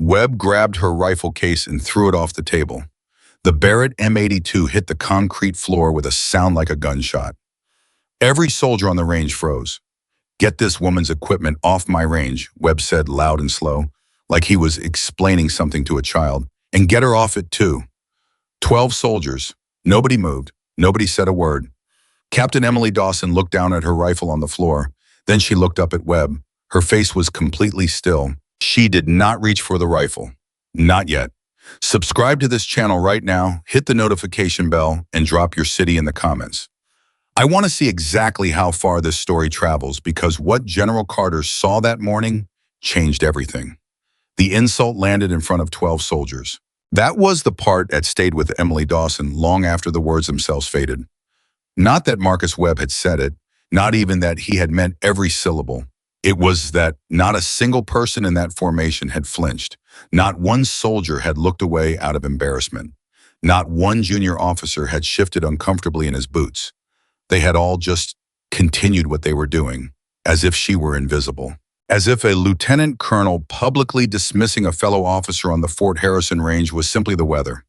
Webb grabbed her rifle case and threw it off the table. The Barrett M82 hit the concrete floor with a sound like a gunshot. Every soldier on the range froze. "Get this woman's equipment off my range," Webb said loud and slow, like he was explaining something to a child. "And get her off it too." 12 soldiers. Nobody moved. Nobody said a word. Captain Emily Dawson looked down at her rifle on the floor. Then she looked up at Webb. Her face was completely still. She did not reach for the rifle. Not yet. Subscribe to this channel right now, hit the notification bell, and drop your city in the comments. I want to see exactly how far this story travels, because what General Carter saw that morning changed everything. The insult landed in front of 12 soldiers. That was the part that stayed with Emily Dawson long after the words themselves faded. Not that Marcus Webb had said it, not even that he had meant every syllable. It was that not a single person in that formation had flinched. Not one soldier had looked away out of embarrassment. Not one junior officer had shifted uncomfortably in his boots. They had all just continued what they were doing, as if she were invisible. As if a lieutenant colonel publicly dismissing a fellow officer on the Fort Harrison range was simply the weather.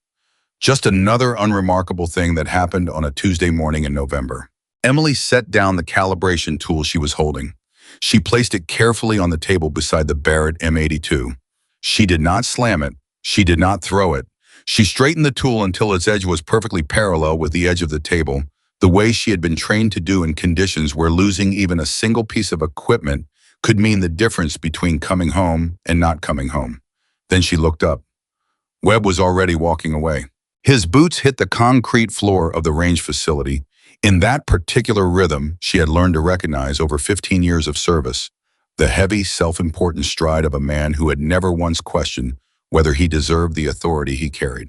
Just another unremarkable thing that happened on a Tuesday morning in November. Emily set down the calibration tool she was holding. She placed it carefully on the table beside the Barrett M82. She did not slam it. She did not throw it. She straightened the tool until its edge was perfectly parallel with the edge of the table, the way she had been trained to do in conditions where losing even a single piece of equipment could mean the difference between coming home and not coming home. Then she looked up. Webb was already walking away. His boots hit the concrete floor of the range facility in that particular rhythm she had learned to recognize over 15 years of service, the heavy, self-important stride of a man who had never once questioned whether he deserved the authority he carried.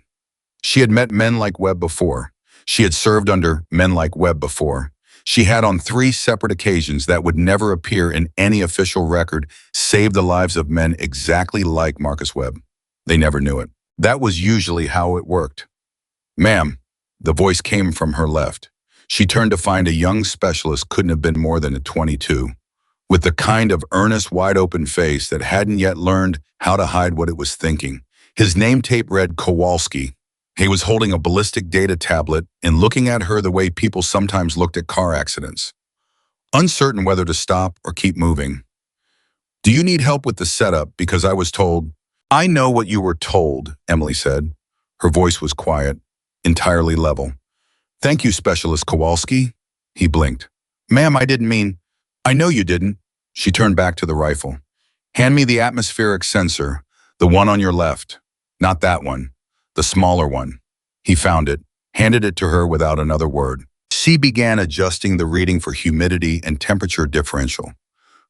She had met men like Webb before. She had served under men like Webb before. She had on 3 separate occasions that would never appear in any official record saved the lives of men exactly like Marcus Webb. They never knew it. That was usually how it worked. "Ma'am," the voice came from her left. She turned to find a young specialist couldn't have been more than 22, with the kind of earnest, wide-open face that hadn't yet learned how to hide what it was thinking. His name tape read Kowalski. He was holding a ballistic data tablet and looking at her the way people sometimes looked at car accidents, uncertain whether to stop or keep moving. "Do you need help with the setup? Because I was told—" "I know what you were told," Emily said. Her voice was quiet, entirely level. "Thank you, Specialist Kowalski." He blinked. "Ma'am, I didn't mean—" "I know you didn't." She turned back to the rifle. "Hand me the atmospheric sensor, the one on your left. Not that one, the smaller one." He found it, handed it to her without another word. She began adjusting the reading for humidity and temperature differential,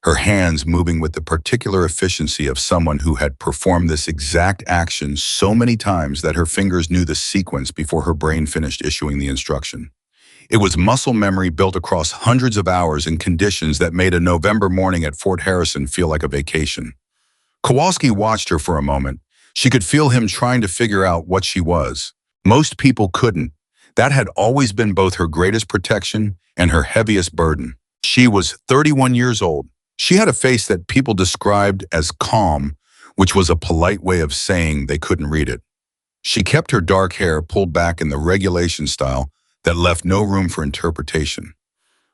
her hands moving with the particular efficiency of someone who had performed this exact action so many times that her fingers knew the sequence before her brain finished issuing the instruction. It was muscle memory built across hundreds of hours in conditions that made a November morning at Fort Harrison feel like a vacation. Kowalski watched her for a moment. She could feel him trying to figure out what she was. Most people couldn't. That had always been both her greatest protection and her heaviest burden. She was 31 years old. She had a face that people described as calm, which was a polite way of saying they couldn't read it. She kept her dark hair pulled back in the regulation style that left no room for interpretation.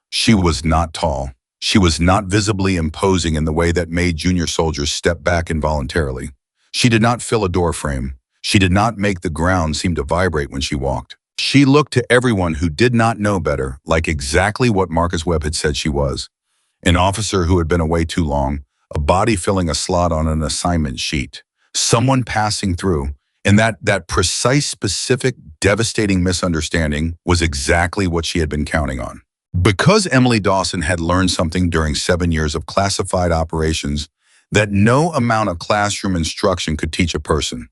She was not tall. She was not visibly imposing in the way that made junior soldiers step back involuntarily. She did not fill a doorframe. She did not make the ground seem to vibrate when she walked. She looked to everyone who did not know better like exactly what Marcus Webb had said she was. An officer who had been away too long, a body filling a slot on an assignment sheet, someone passing through, and that precise, specific, devastating misunderstanding was exactly what she had been counting on. Because Emily Dawson had learned something during 7 years of classified operations that no amount of classroom instruction could teach a person,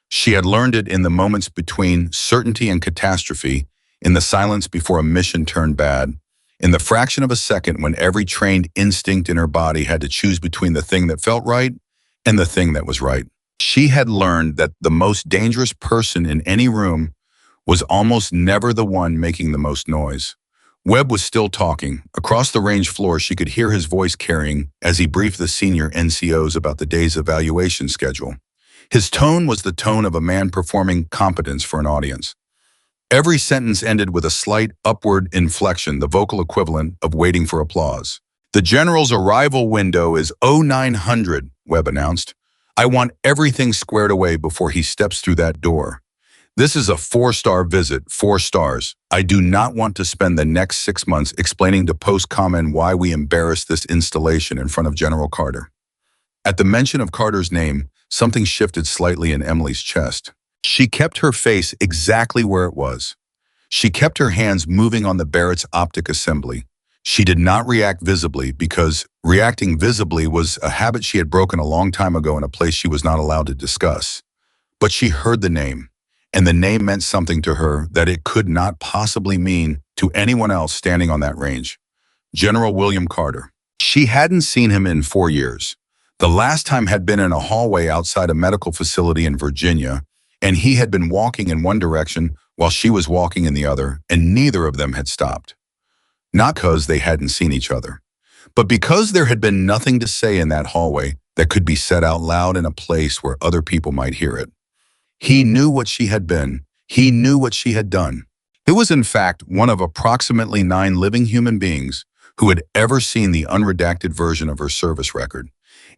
she had learned it in the moments between certainty and catastrophe, in the silence before a mission turned bad, in the fraction of a second when every trained instinct in her body had to choose between the thing that felt right and the thing that was right. She had learned that the most dangerous person in any room was almost never the one making the most noise. Webb was still talking. Across the range floor, she could hear his voice carrying as he briefed the senior NCOs about the day's evaluation schedule. His tone was the tone of a man performing competence for an audience. Every sentence ended with a slight upward inflection, the vocal equivalent of waiting for applause. "The general's arrival window is 0900, Webb announced. "I want everything squared away before he steps through that door. This is a 4-star visit, 4 stars. I do not want to spend the next 6 months explaining to post-comment why we embarrassed this installation in front of General Carter." At the mention of Carter's name, something shifted slightly in Emily's chest. She kept her face exactly where it was. She kept her hands moving on the Barrett's optic assembly. She did not react visibly because reacting visibly was a habit she had broken a long time ago in a place she was not allowed to discuss. But she heard the name, and the name meant something to her that it could not possibly mean to anyone else standing on that range. General William Carter. She hadn't seen him in 4 years. The last time had been in a hallway outside a medical facility in Virginia, and he had been walking in one direction while she was walking in the other, and neither of them had stopped. Not because they hadn't seen each other, but because there had been nothing to say in that hallway that could be said out loud in a place where other people might hear it. He knew what she had been. He knew what she had done. It was in fact one of approximately 9 living human beings who had ever seen the unredacted version of her service record,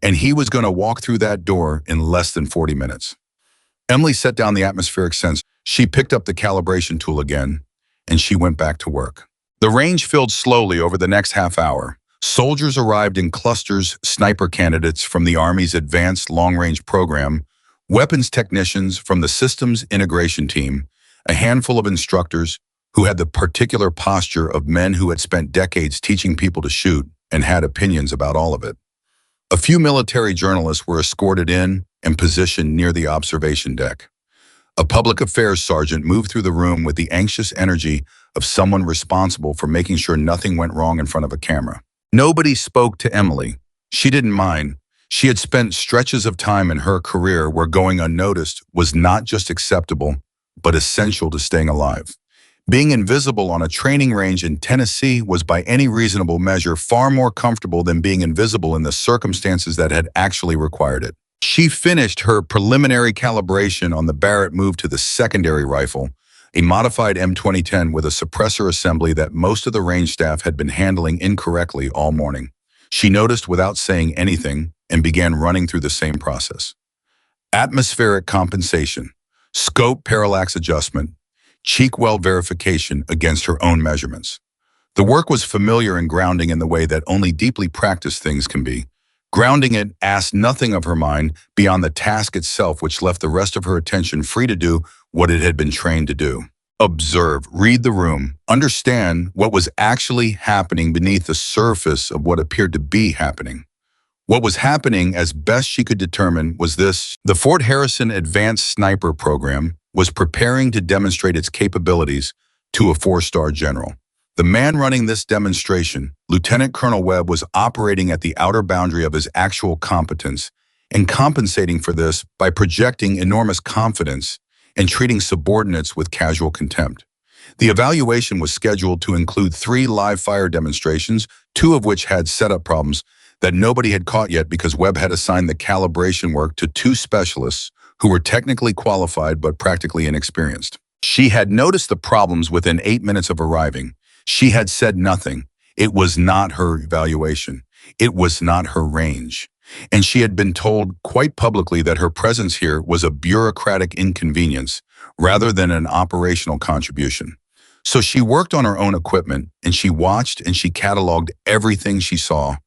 and he was going to walk through that door in less than 40 minutes. Emily set down the atmospheric sensor. She picked up the calibration tool again, and she went back to work. The range filled slowly over the next half hour. Soldiers arrived in clusters, sniper candidates from the Army's Advanced Long-Range Program, weapons technicians from the Systems Integration Team, a handful of instructors who had the particular posture of men who had spent decades teaching people to shoot and had opinions about all of it. A few military journalists were escorted in and positioned near the observation deck. A public affairs sergeant moved through the room with the anxious energy of someone responsible for making sure nothing went wrong in front of a camera. Nobody spoke to Emily. She didn't mind. She had spent stretches of time in her career where going unnoticed was not just acceptable, but essential to staying alive. Being invisible on a training range in Tennessee was by any reasonable measure far more comfortable than being invisible in the circumstances that had actually required it. She finished her preliminary calibration on the Barrett, moved to the secondary rifle, a modified M2010 with a suppressor assembly that most of the range staff had been handling incorrectly all morning. She noticed without saying anything and began running through the same process. Atmospheric compensation, scope parallax adjustment, cheek weld verification against her own measurements. The work was familiar and grounding in the way that only deeply practiced things can be. Grounding it asked nothing of her mind beyond the task itself, which left the rest of her attention free to do what it had been trained to do. Observe, read the room, understand what was actually happening beneath the surface of what appeared to be happening. What was happening, as best she could determine, was this: the Fort Harrison Advanced Sniper Program was preparing to demonstrate its capabilities to a 4-star general. The man running this demonstration, Lieutenant Colonel Webb, was operating at the outer boundary of his actual competence and compensating for this by projecting enormous confidence and treating subordinates with casual contempt. The evaluation was scheduled to include 3 live fire demonstrations, 2 of which had setup problems that nobody had caught yet because Webb had assigned the calibration work to 2 specialists who were technically qualified but practically inexperienced. She had noticed the problems within 8 minutes of arriving. She had said nothing. It was not her evaluation. It was not her range. And she had been told quite publicly that her presence here was a bureaucratic inconvenience rather than an operational contribution. So she worked on her own equipment, and she watched and she cataloged everything she saw,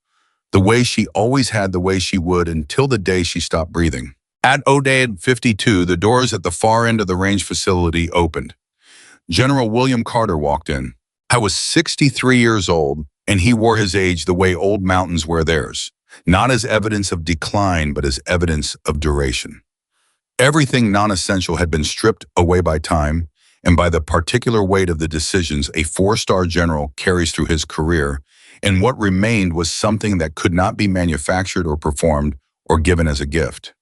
the way she always had, the way she would, until the day she stopped breathing. At 08:52, the doors at the far end of the range facility opened. General William Carter walked in. I was 63 years old, and he wore his age the way old mountains wear theirs, not as evidence of decline, but as evidence of duration. Everything non-essential had been stripped away by time and by the particular weight of the decisions a 4-star general carries through his career, and what remained was something that could not be manufactured or performed or given as a gift.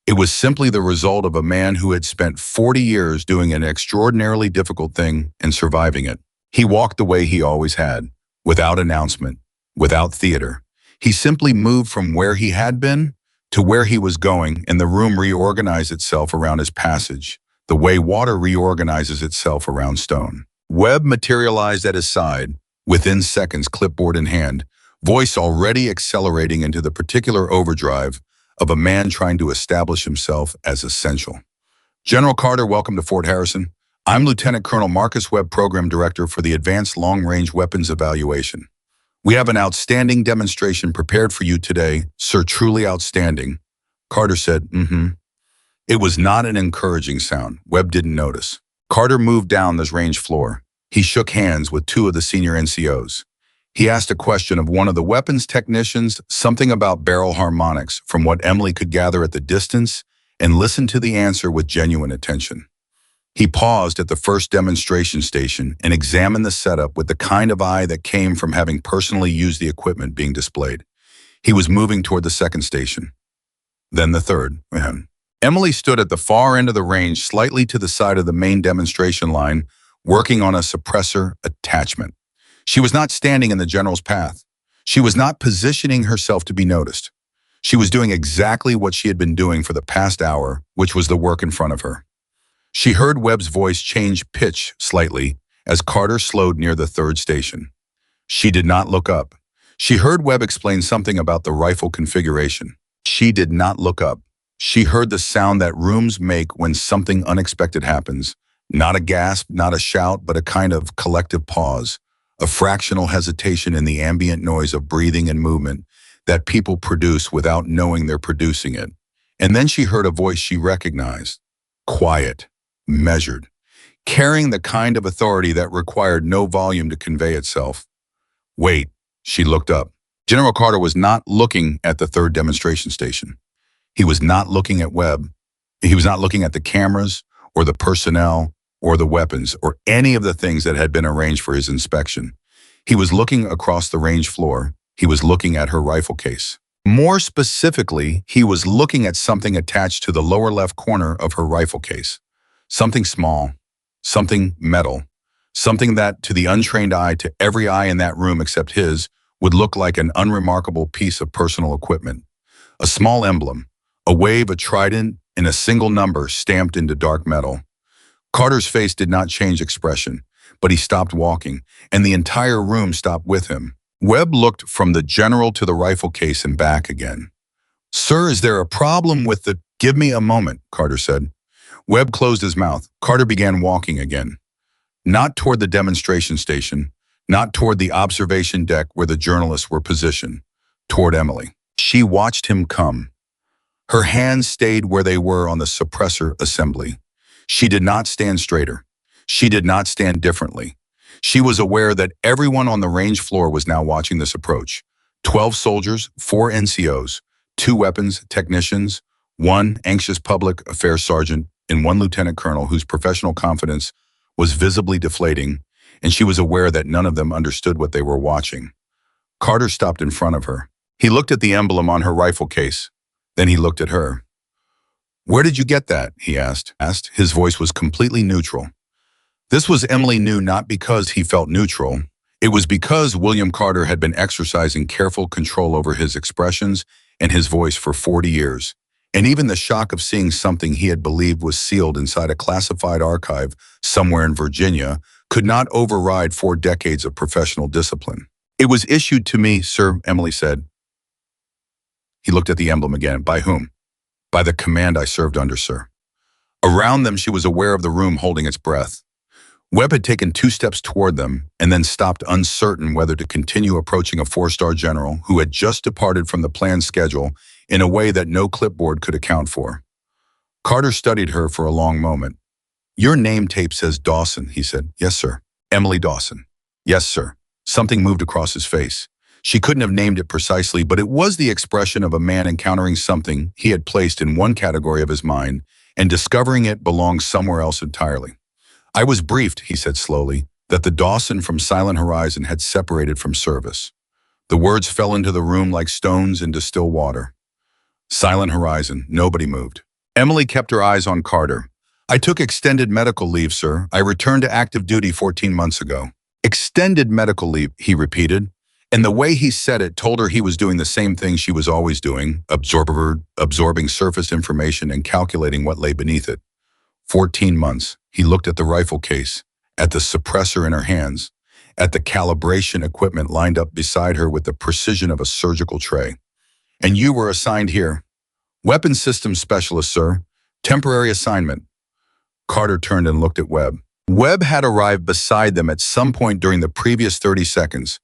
It was simply the result of a man who had spent 40 years doing an extraordinarily difficult thing and surviving it. He walked the way he always had, without announcement, without theater. He simply moved from where he had been to where he was going, and the room reorganized itself around his passage, the way water reorganizes itself around stone. Webb materialized at his side, within seconds, clipboard in hand, voice already accelerating into the particular overdrive of a man trying to establish himself as essential. General Carter, welcome to Fort Harrison. I'm Lieutenant Colonel Marcus Webb, Program Director for the Advanced Long-Range Weapons Evaluation. We have an outstanding demonstration prepared for you today, sir, truly outstanding. Carter said, It was not an encouraging sound. Webb didn't notice. Carter moved down the range floor. He shook hands with two of the senior NCOs. He asked a question of one of the weapons technicians, something about barrel harmonics, from what Emily could gather at the distance, and listened to the answer with genuine attention. He paused at the first demonstration station and examined the setup with the kind of eye that came from having personally used the equipment being displayed. He was moving toward the second station. Then the third. Emily stood at the far end of the range, slightly to the side of the main demonstration line, working on a suppressor attachment. She was not standing in the general's path. She was not positioning herself to be noticed. She was doing exactly what she had been doing for the past hour, which was the work in front of her. She heard Webb's voice change pitch slightly as Carter slowed near the third station. She did not look up. She heard Webb explain something about the rifle configuration. She did not look up. She heard the sound that rooms make when something unexpected happens. Not a gasp, not a shout, but a kind of collective pause, a fractional hesitation in the ambient noise of breathing and movement that people produce without knowing they're producing it. And then she heard a voice she recognized. Quiet. Measured, carrying the kind of authority that required no volume to convey itself. Wait, she looked up. General Carter was not looking at the third demonstration station. He was not looking at Webb. He was not looking at the cameras or the personnel or the weapons or any of the things that had been arranged for his inspection. He was looking across the range floor. He was looking at her rifle case. More specifically, he was looking at something attached to the lower left corner of her rifle case. Something small, something metal, something that, to the untrained eye, to every eye in that room except his, would look like an unremarkable piece of personal equipment. A small emblem, a wave, a trident, and a single number stamped into dark metal. Carter's face did not change expression, but he stopped walking, and the entire room stopped with him. Webb looked from the general to the rifle case and back again. Sir, is there a problem with the— Give me a moment, Carter said. Webb closed his mouth. Carter began walking again. Not toward the demonstration station, not toward the observation deck where the journalists were positioned, toward Emily. She watched him come. Her hands stayed where they were on the suppressor assembly. She did not stand straighter. She did not stand differently. She was aware that everyone on the range floor was now watching this approach. 12 soldiers, 4 NCOs, 2 weapons technicians, 1 anxious public affairs sergeant, and 1 lieutenant colonel whose professional confidence was visibly deflating, and she was aware that none of them understood what they were watching. Carter stopped in front of her. He looked at the emblem on her rifle case. Then he looked at her. Where did you get that? He asked. His voice was completely neutral. This was Emily knew not because he felt neutral. It was because William Carter had been exercising careful control over his expressions and his voice for 40 years. And even the shock of seeing something he had believed was sealed inside a classified archive somewhere in Virginia could not override 4 decades of professional discipline. It was issued to me, sir, Emily said. He looked at the emblem again. By whom? By the command I served under, sir. Around them, she was aware of the room holding its breath. Webb had taken 2 steps toward them and then stopped, uncertain whether to continue approaching a 4-star general who had just departed from the planned schedule in a way that no clipboard could account for. Carter studied her for a long moment. Your name tape says Dawson, he said. Yes, sir. Emily Dawson. Yes, sir. Something moved across his face. She couldn't have named it precisely, but it was the expression of a man encountering something he had placed in one category of his mind and discovering it belonged somewhere else entirely. I was briefed, he said slowly, that the Dawson from Silent Horizon had separated from service. The words fell into the room like stones into still water. Silent Horizon. Nobody moved. Emily kept her eyes on Carter. I took extended medical leave, sir. I returned to active duty 14 months ago. Extended medical leave, he repeated, And the way he said it told her he was doing the same thing she was always doing, absorbing surface information and calculating what lay beneath it. 14 months, he looked at the rifle case, at the suppressor in her hands, at the calibration equipment lined up beside her with the precision of a surgical tray. And you were assigned here. Weapons Systems Specialist, sir. Temporary assignment. Carter turned and looked at Webb. Webb had arrived beside them at some point during the previous 30 seconds,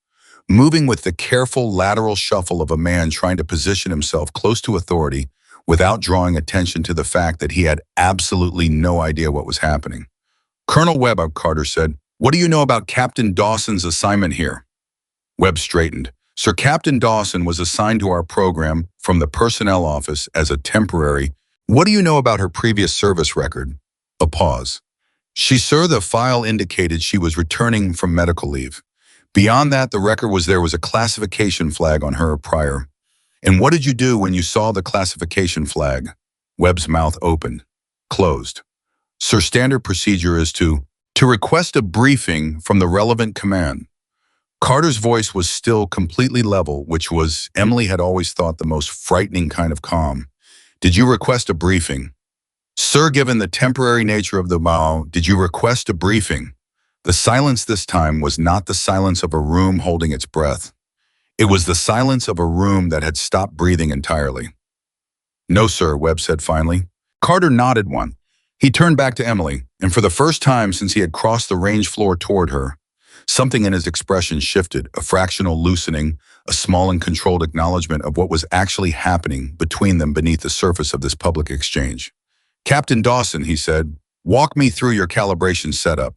moving with the careful lateral shuffle of a man trying to position himself close to authority without drawing attention to the fact that he had absolutely no idea what was happening. Colonel Webb, Carter said, what do you know about Captain Dawson's assignment here? Webb straightened. Sir, Captain Dawson was assigned to our program from the personnel office as a temporary. What do you know about her previous service record? A pause. Sir, the file indicated she was returning from medical leave. Beyond that, the record was there was a classification flag on her prior. And what did you do when you saw the classification flag? Webb's mouth opened, closed. Sir, standard procedure is to request a briefing from the relevant command. Carter's voice was still completely level, which was, Emily had always thought, the most frightening kind of calm. Did you request a briefing? Sir, given the temporary nature of the bow, did you request a briefing? The silence this time was not the silence of a room holding its breath. It was the silence of a room that had stopped breathing entirely. No, sir, Webb said finally. Carter nodded one. He turned back to Emily, and for the first time since he had crossed the range floor toward her, something in his expression shifted, a fractional loosening, a small and controlled acknowledgement of what was actually happening between them beneath the surface of this public exchange. Captain Dawson, he said, walk me through your calibration setup.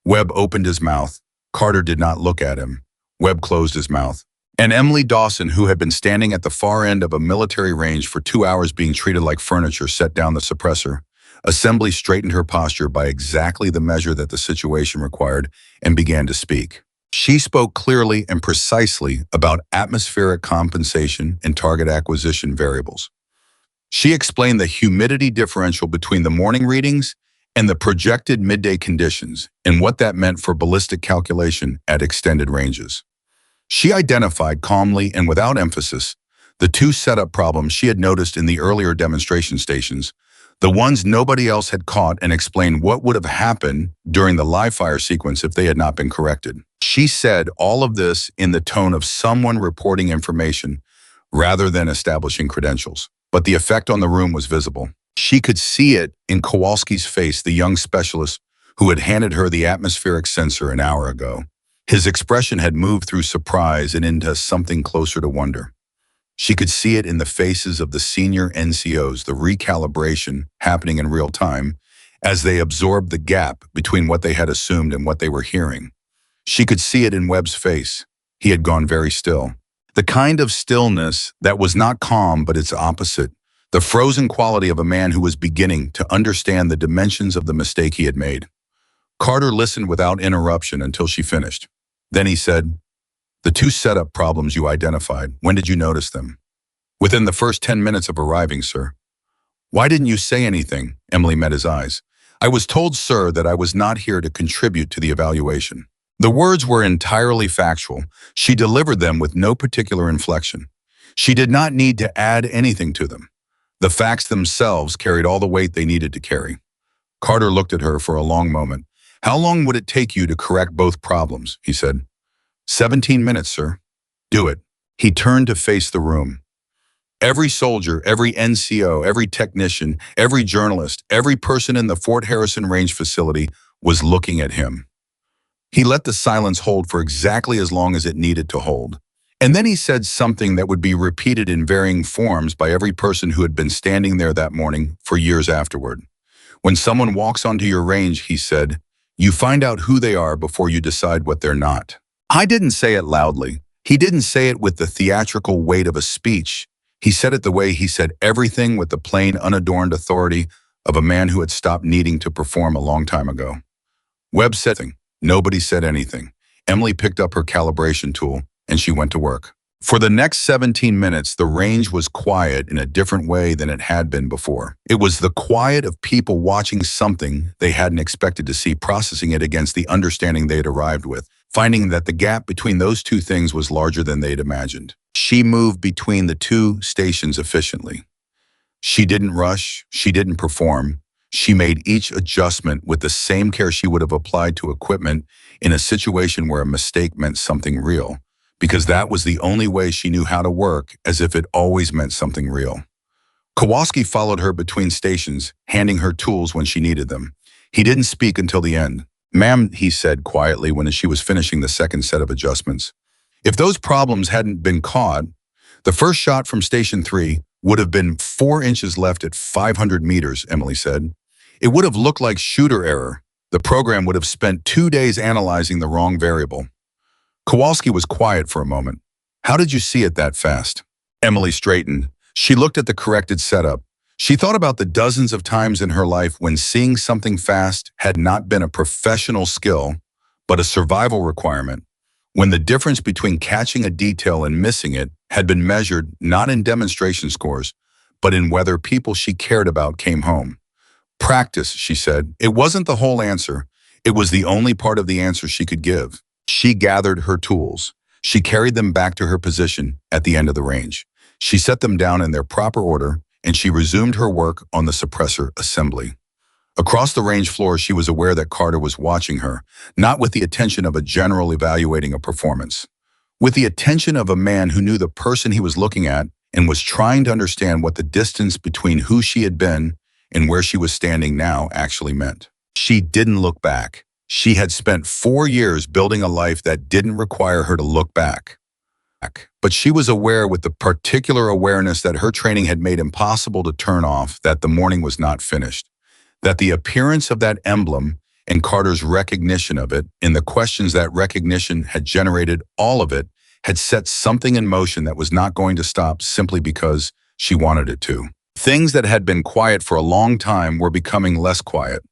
Webb opened his mouth. Carter did not look at him. Webb closed his mouth. And Emily Dawson, who had been standing at the far end of a military range for 2 hours being treated like furniture, set down the suppressor. Assembly straightened her posture by exactly the measure that the situation required and began to speak. She spoke clearly and precisely about atmospheric compensation and target acquisition variables. She explained the humidity differential between the morning readings and the projected midday conditions and what that meant for ballistic calculation at extended ranges. She identified calmly and without emphasis the two setup problems she had noticed in the earlier demonstration stations, the ones nobody else had caught, and explained what would have happened during the live fire sequence if they had not been corrected. She said all of this in the tone of someone reporting information rather than establishing credentials. But the effect on the room was visible. She could see it in Kowalski's face, the young specialist who had handed her the atmospheric sensor an hour ago. His expression had moved through surprise and into something closer to wonder. She could see it in the faces of the senior NCOs, the recalibration happening in real time, as they absorbed the gap between what they had assumed and what they were hearing. She could see it in Webb's face. He had gone very still. The kind of stillness that was not calm, but its opposite. The frozen quality of a man who was beginning to understand the dimensions of the mistake he had made. Carter listened without interruption until she finished. Then he said, the two setup problems you identified, when did you notice them? Within the first 10 minutes of arriving, sir. Why didn't you say anything? Emily met his eyes. I was told, sir, that I was not here to contribute to the evaluation. The words were entirely factual. She delivered them with no particular inflection. She did not need to add anything to them. The facts themselves carried all the weight they needed to carry. Carter looked at her for a long moment. How long would it take you to correct both problems? He said. 17 minutes, sir. Do it. He turned to face the room. Every soldier, every NCO, every technician, every journalist, every person in the Fort Harrison Range facility was looking at him. He let the silence hold for exactly as long as it needed to hold. And then he said something that would be repeated in varying forms by every person who had been standing there that morning for years afterward. When someone walks onto your range, he said, you find out who they are before you decide what they're not. I didn't say it loudly. He didn't say it with the theatrical weight of a speech. He said it the way he said everything, with the plain, unadorned authority of a man who had stopped needing to perform a long time ago. Webb said nothing. Nobody said anything. Emily picked up her calibration tool and she went to work. For the next 17 minutes, the range was quiet in a different way than it had been before. It was the quiet of people watching something they hadn't expected to see, processing it against the understanding they had arrived with. finding that the gap between those two things was larger than they'd imagined. She moved between the two stations efficiently. She didn't rush, she didn't perform. She made each adjustment with the same care she would have applied to equipment in a situation where a mistake meant something real, because that was the only way she knew how to work, as if it always meant something real. Kowalski followed her between stations, handing her tools when she needed them. He didn't speak until the end. "Ma'am," he said quietly when she was finishing the second set of adjustments. If those problems hadn't been caught, the first shot from Station 3 would have been 4 inches left at 500 meters, Emily said. It would have looked like shooter error. The program would have spent 2 days analyzing the wrong variable. Kowalski was quiet for a moment. "How did you see it that fast?" Emily straightened. She looked at the corrected setup. She thought about the dozens of times in her life when seeing something fast had not been a professional skill, but a survival requirement. When the difference between catching a detail and missing it had been measured not in demonstration scores, but in whether people she cared about came home. "Practice," she said. It wasn't the whole answer. It was the only part of the answer she could give. She gathered her tools. She carried them back to her position at the end of the range. She set them down in their proper order, and she resumed her work on the suppressor assembly. Across the range floor, she was aware that Carter was watching her, not with the attention of a general evaluating a performance, with the attention of a man who knew the person he was looking at and was trying to understand what the distance between who she had been and where she was standing now actually meant. She didn't look back. She had spent 4 years building a life that didn't require her to look back. But she was aware, with the particular awareness that her training had made impossible to turn off, that the morning was not finished, that the appearance of that emblem and Carter's recognition of it, and the questions that recognition had generated, all of it, had set something in motion that was not going to stop simply because she wanted it to. Things that had been quiet for a long time were becoming less quiet.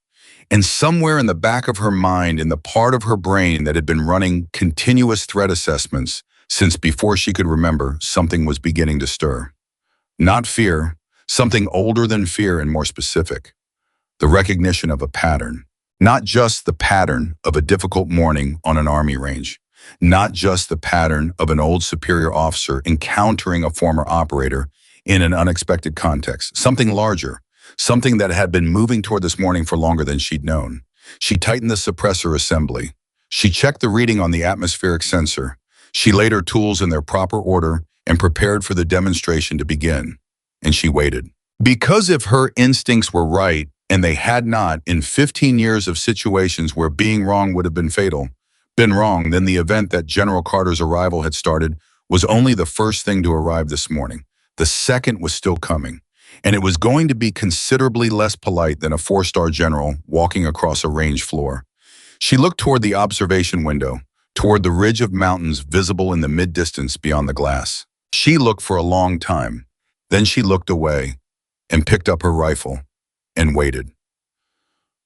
And somewhere in the back of her mind, in the part of her brain that had been running continuous threat assessments since before she could remember, something was beginning to stir. Not fear, something older than fear and more specific. The recognition of a pattern. Not just the pattern of a difficult morning on an army range. Not just the pattern of an old superior officer encountering a former operator in an unexpected context. Something larger. Something that had been moving toward this morning for longer than she'd known. She tightened the suppressor assembly. She checked the reading on the atmospheric sensor. She laid her tools in their proper order and prepared for the demonstration to begin. And she waited. Because if her instincts were right, and they had not, in 15 years of situations where being wrong would have been fatal, been wrong, then the event that General Carter's arrival had started was only the first thing to arrive this morning. The second was still coming. And it was going to be considerably less polite than a 4-star general walking across a range floor. She looked toward the observation window, toward the ridge of mountains visible in the mid-distance beyond the glass. She looked for a long time. Then she looked away and picked up her rifle and waited.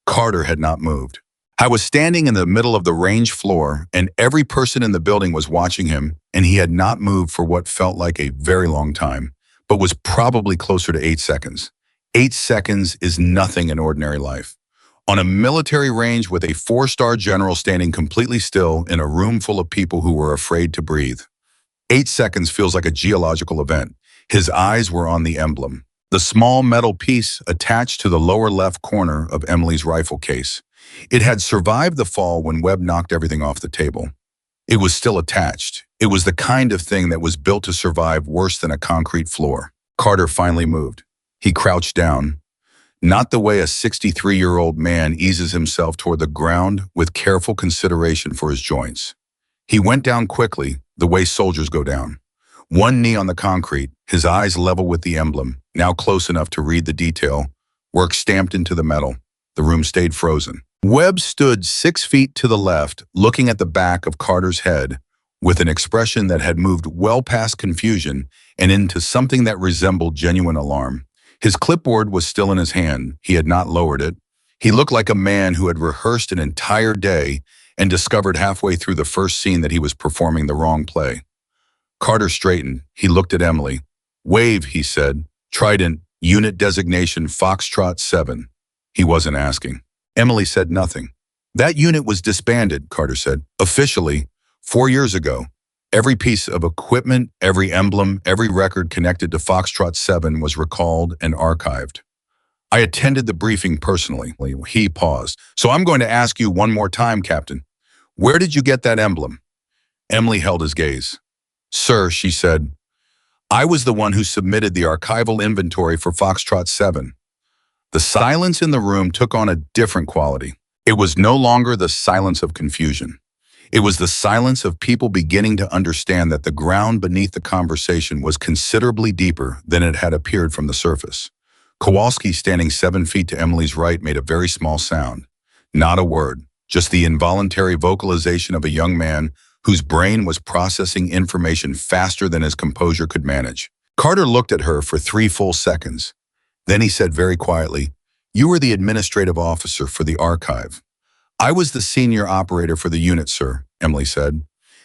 Carter had not moved. I was standing in the middle of the range floor, and every person in the building was watching him, and he had not moved for what felt like a very long time, but was probably closer to 8 seconds. 8 seconds is nothing in ordinary life. On a military range with a 4-star general standing completely still in a room full of people who were afraid to breathe. 8 seconds feels like a geological event. His eyes were on the emblem, the small metal piece attached to the lower left corner of Emily's rifle case. It had survived the fall when Webb knocked everything off the table. It was still attached. It was the kind of thing that was built to survive worse than a concrete floor. Carter finally moved. He crouched down. Not the way a 63-year-old man eases himself toward the ground with careful consideration for his joints. He went down quickly, the way soldiers go down. One knee on the concrete, his eyes level with the emblem, now close enough to read the detail, work stamped into the metal. The room stayed frozen. Webb stood 6 feet to the left, looking at the back of Carter's head, with an expression that had moved well past confusion and into something that resembled genuine alarm. His clipboard was still in his hand. He had not lowered it. He looked like a man who had rehearsed an entire day and discovered halfway through the first scene that he was performing the wrong play. Carter straightened. He looked at Emily. "Wave," he said. "Trident, unit designation Foxtrot 7. He wasn't asking. Emily said nothing. That unit was disbanded, Carter said. Officially, 4 years ago. Every piece of equipment, every emblem, every record connected to Foxtrot 7 was recalled and archived. I attended the briefing personally. He paused. So I'm going to ask you one more time, Captain. Where did you get that emblem? Emily held his gaze. Sir, she said, I was the one who submitted the archival inventory for Foxtrot 7. The silence in the room took on a different quality. It was no longer the silence of confusion. It was the silence of people beginning to understand that the ground beneath the conversation was considerably deeper than it had appeared from the surface. Kowalski, standing 7 feet to Emily's right, made a very small sound. Not a word, just the involuntary vocalization of a young man whose brain was processing information faster than his composure could manage. Carter looked at her for 3 full seconds. Then he said very quietly, You were the administrative officer for the archive. I was the senior operator for the unit, sir, Emily said.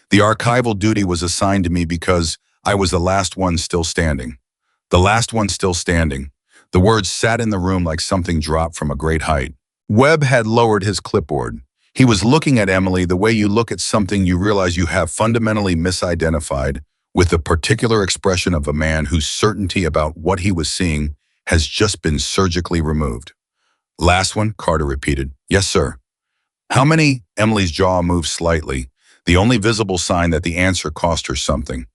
The archival duty was assigned to me because I was the last one still standing. The last one still standing. The words sat in the room like something dropped from a great height. Webb had lowered his clipboard. He was looking at Emily the way you look at something you realize you have fundamentally misidentified, with the particular expression of a man whose certainty about what he was seeing has just been surgically removed. Last one, Carter repeated. Yes, sir. How many? Emily's jaw moved slightly, the only visible sign that the answer cost her something.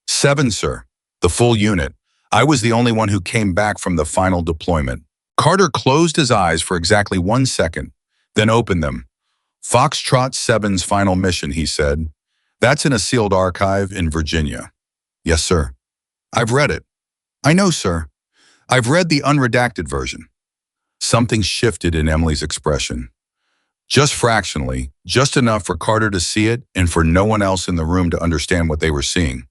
7, sir. The full unit. I was the only one who came back from the final deployment. Carter closed his eyes for exactly 1 second, then opened them. Foxtrot 7's final mission, he said. That's in a sealed archive in Virginia. Yes, sir. I've read it. I know, sir. I've read the unredacted version. Something shifted in Emily's expression. Just fractionally, just enough for Carter to see it and for no one else in the room to understand what they were seeing.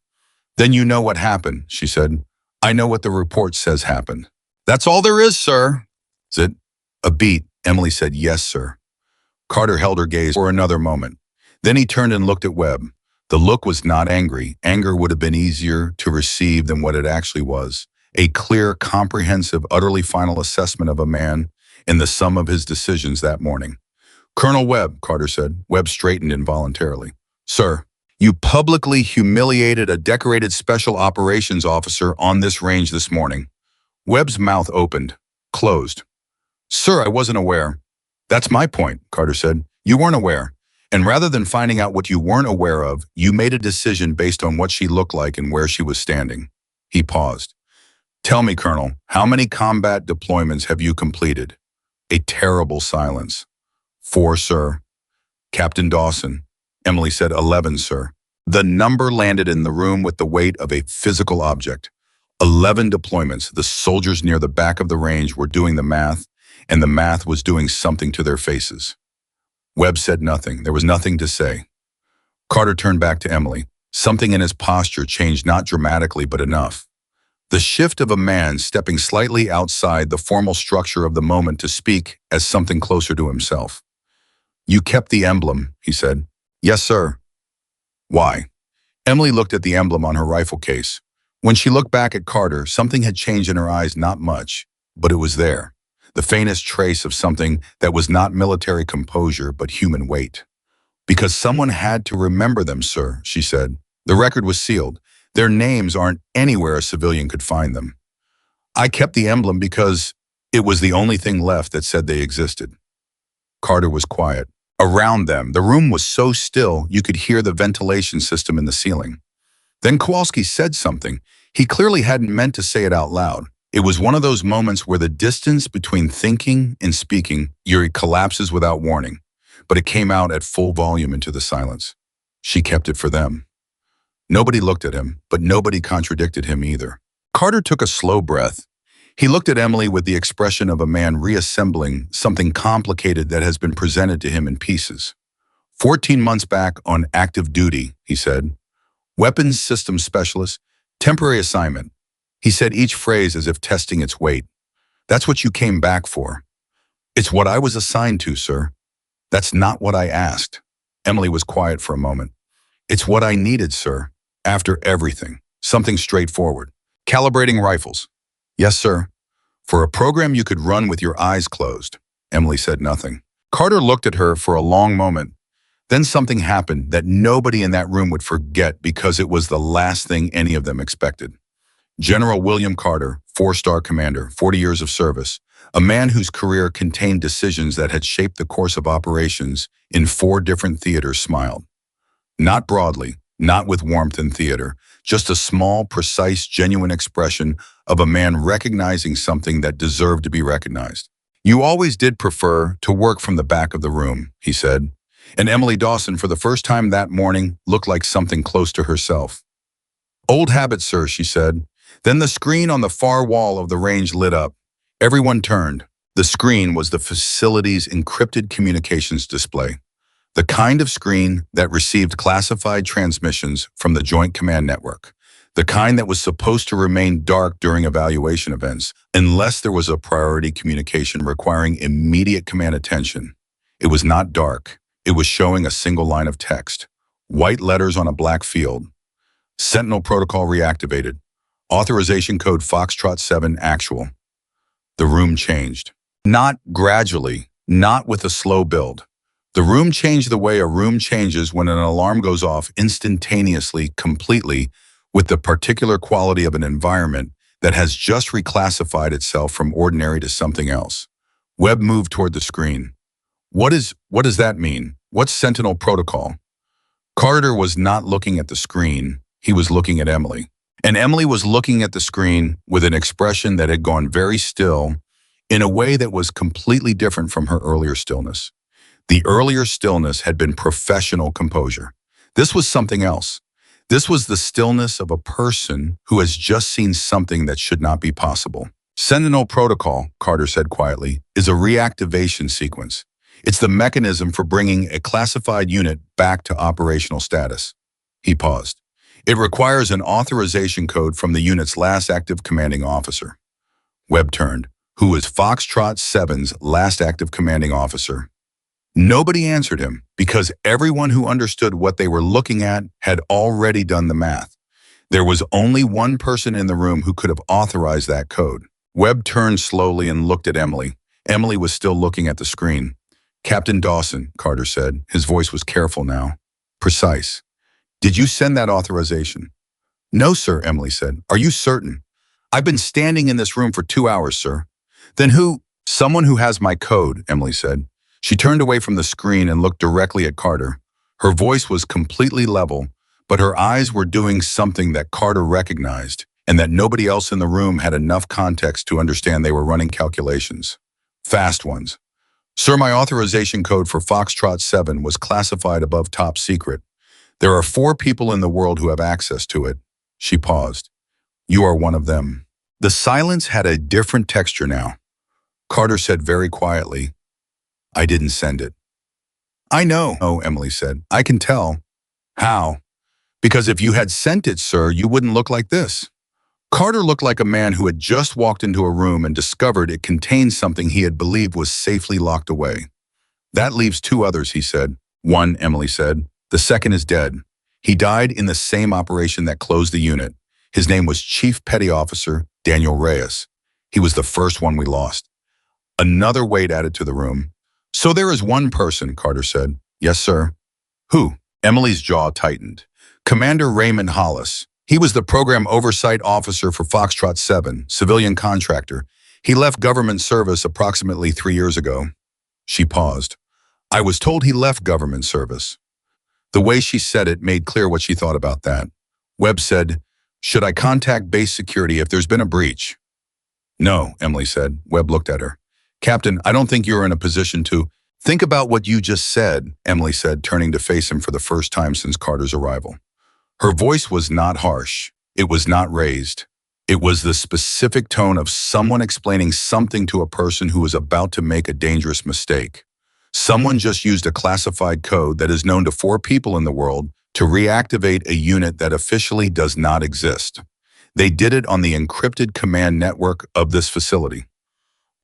Then you know what happened, she said. I know what the report says happened. That's all there is, sir. Is it? A beat, Emily said, yes, sir. Carter held her gaze for another moment. Then he turned and looked at Webb. The look was not angry. Anger would have been easier to receive than what it actually was. A clear, comprehensive, utterly final assessment of a man in the sum of his decisions that morning. Colonel Webb, Carter said. Webb straightened involuntarily. Sir, you publicly humiliated a decorated special operations officer on this range this morning. Webb's mouth opened, closed. Sir, I wasn't aware. That's my point, Carter said. You weren't aware. And rather than finding out what you weren't aware of, you made a decision based on what she looked like and where she was standing. He paused. Tell me, Colonel, how many combat deployments have you completed? A terrible silence. 4, sir. Captain Dawson. Emily said 11, sir. The number landed in the room with the weight of a physical object. 11 deployments. The soldiers near the back of the range were doing the math, and the math was doing something to their faces. Webb said nothing. There was nothing to say. Carter turned back to Emily. Something in his posture changed, not dramatically, but enough. The shift of a man stepping slightly outside the formal structure of the moment to speak as something closer to himself. You kept the emblem, he said. Yes, sir. Why? Emily looked at the emblem on her rifle case. When she looked back at Carter, something had changed in her eyes, not much, but it was there. The faintest trace of something that was not military composure, but human weight. Because someone had to remember them, sir, she said. The record was sealed. Their names aren't anywhere a civilian could find them. I kept the emblem because it was the only thing left that said they existed. Carter was quiet. Around them, the room was so still you could hear the ventilation system in the ceiling. Then Kowalski said something. He clearly hadn't meant to say it out loud. It was one of those moments where the distance between thinking and speaking collapses without warning, but it came out at full volume into the silence. She kept it for them. Nobody looked at him, but nobody contradicted him either. Carter took a slow breath. He looked at Emily with the expression of a man reassembling something complicated that has been presented to him in pieces. 14 months back on active duty, he said. Weapons systems specialist, temporary assignment. He said each phrase as if testing its weight. That's what you came back for. It's what I was assigned to, sir. That's not what I asked. Emily was quiet for a moment. It's what I needed, sir. After everything. Something straightforward. Calibrating rifles. Yes, sir. For a program you could run with your eyes closed. Emily said nothing. Carter looked at her for a long moment. Then something happened that nobody in that room would forget because it was the last thing any of them expected. General William Carter, four-star commander, 40 years of service, a man whose career contained decisions that had shaped the course of operations in 4 different theaters, smiled. Not broadly, not with warmth in theater, just a small, precise, genuine expression of a man recognizing something that deserved to be recognized. "You always did prefer to work from the back of the room," he said. And Emily Dawson, for the first time that morning, looked like something close to herself. "Old habit, sir," she said. Then the screen on the far wall of the range lit up. Everyone turned. The screen was the facility's encrypted communications display, the kind of screen that received classified transmissions from the Joint Command Network, the kind that was supposed to remain dark during evaluation events, unless there was a priority communication requiring immediate command attention. It was not dark. It was showing a single line of text, white letters on a black field. Sentinel protocol reactivated. Authorization code Foxtrot 7 actual. The room changed. Not gradually, not with a slow build. The room changed the way a room changes when an alarm goes off instantaneously, completely, with the particular quality of an environment that has just reclassified itself from ordinary to something else. Webb moved toward the screen. What does that mean? What's Sentinel protocol? Carter was not looking at the screen. He was looking at Emily. And Emily was looking at the screen with an expression that had gone very still in a way that was completely different from her earlier stillness. The earlier stillness had been professional composure. This was something else. This was the stillness of a person who has just seen something that should not be possible. Sentinel protocol, Carter said quietly, is a reactivation sequence. It's the mechanism for bringing a classified unit back to operational status. He paused. It requires an authorization code from the unit's last active commanding officer. Webb turned. Who is Foxtrot 7's last active commanding officer? Nobody answered him because everyone who understood what they were looking at had already done the math. There was only one person in the room who could have authorized that code. Webb turned slowly and looked at Emily. Emily was still looking at the screen. "Captain Dawson," Carter said. His voice was careful now, precise. "Did you send that authorization?" "No, sir," Emily said. "Are you certain?" "I've been standing in this room for 2 hours, sir." "Then who?" "Someone who has my code," Emily said. She turned away from the screen and looked directly at Carter. Her voice was completely level, but her eyes were doing something that Carter recognized and that nobody else in the room had enough context to understand. They were running calculations. Fast ones. "Sir, my authorization code for Foxtrot 7 was classified above top secret. There are 4 people in the world who have access to it." She paused. "You are one of them." The silence had a different texture now. Carter said very quietly, "I didn't send it." "I know," Emily said. "I can tell." "How?" "Because if you had sent it, sir, you wouldn't look like this." Carter looked like a man who had just walked into a room and discovered it contained something he had believed was safely locked away. "That leaves 2 others," he said. "One," Emily said. "The second is dead. He died in the same operation that closed the unit. His name was Chief Petty Officer Daniel Reyes. He was the first one we lost." Another weight added to the room. "So there is one person," Carter said. "Yes, sir." "Who?" Emily's jaw tightened. "Commander Raymond Hollis. He was the program oversight officer for Foxtrot 7, civilian contractor. He left government service approximately 3 years ago." She paused. "I was told he left government service." The way she said it made clear what she thought about that. Webb said, "Should I contact base security if there's been a breach?" "No," Emily said. Webb looked at her. "Captain, I don't think you're in a position to—" "Think about what you just said," Emily said, turning to face him for the first time since Carter's arrival. Her voice was not harsh. It was not raised. It was the specific tone of someone explaining something to a person who was about to make a dangerous mistake. Someone just used a classified code that is known to 4 people in the world to reactivate a unit that officially does not exist. They did it on the encrypted command network of this facility.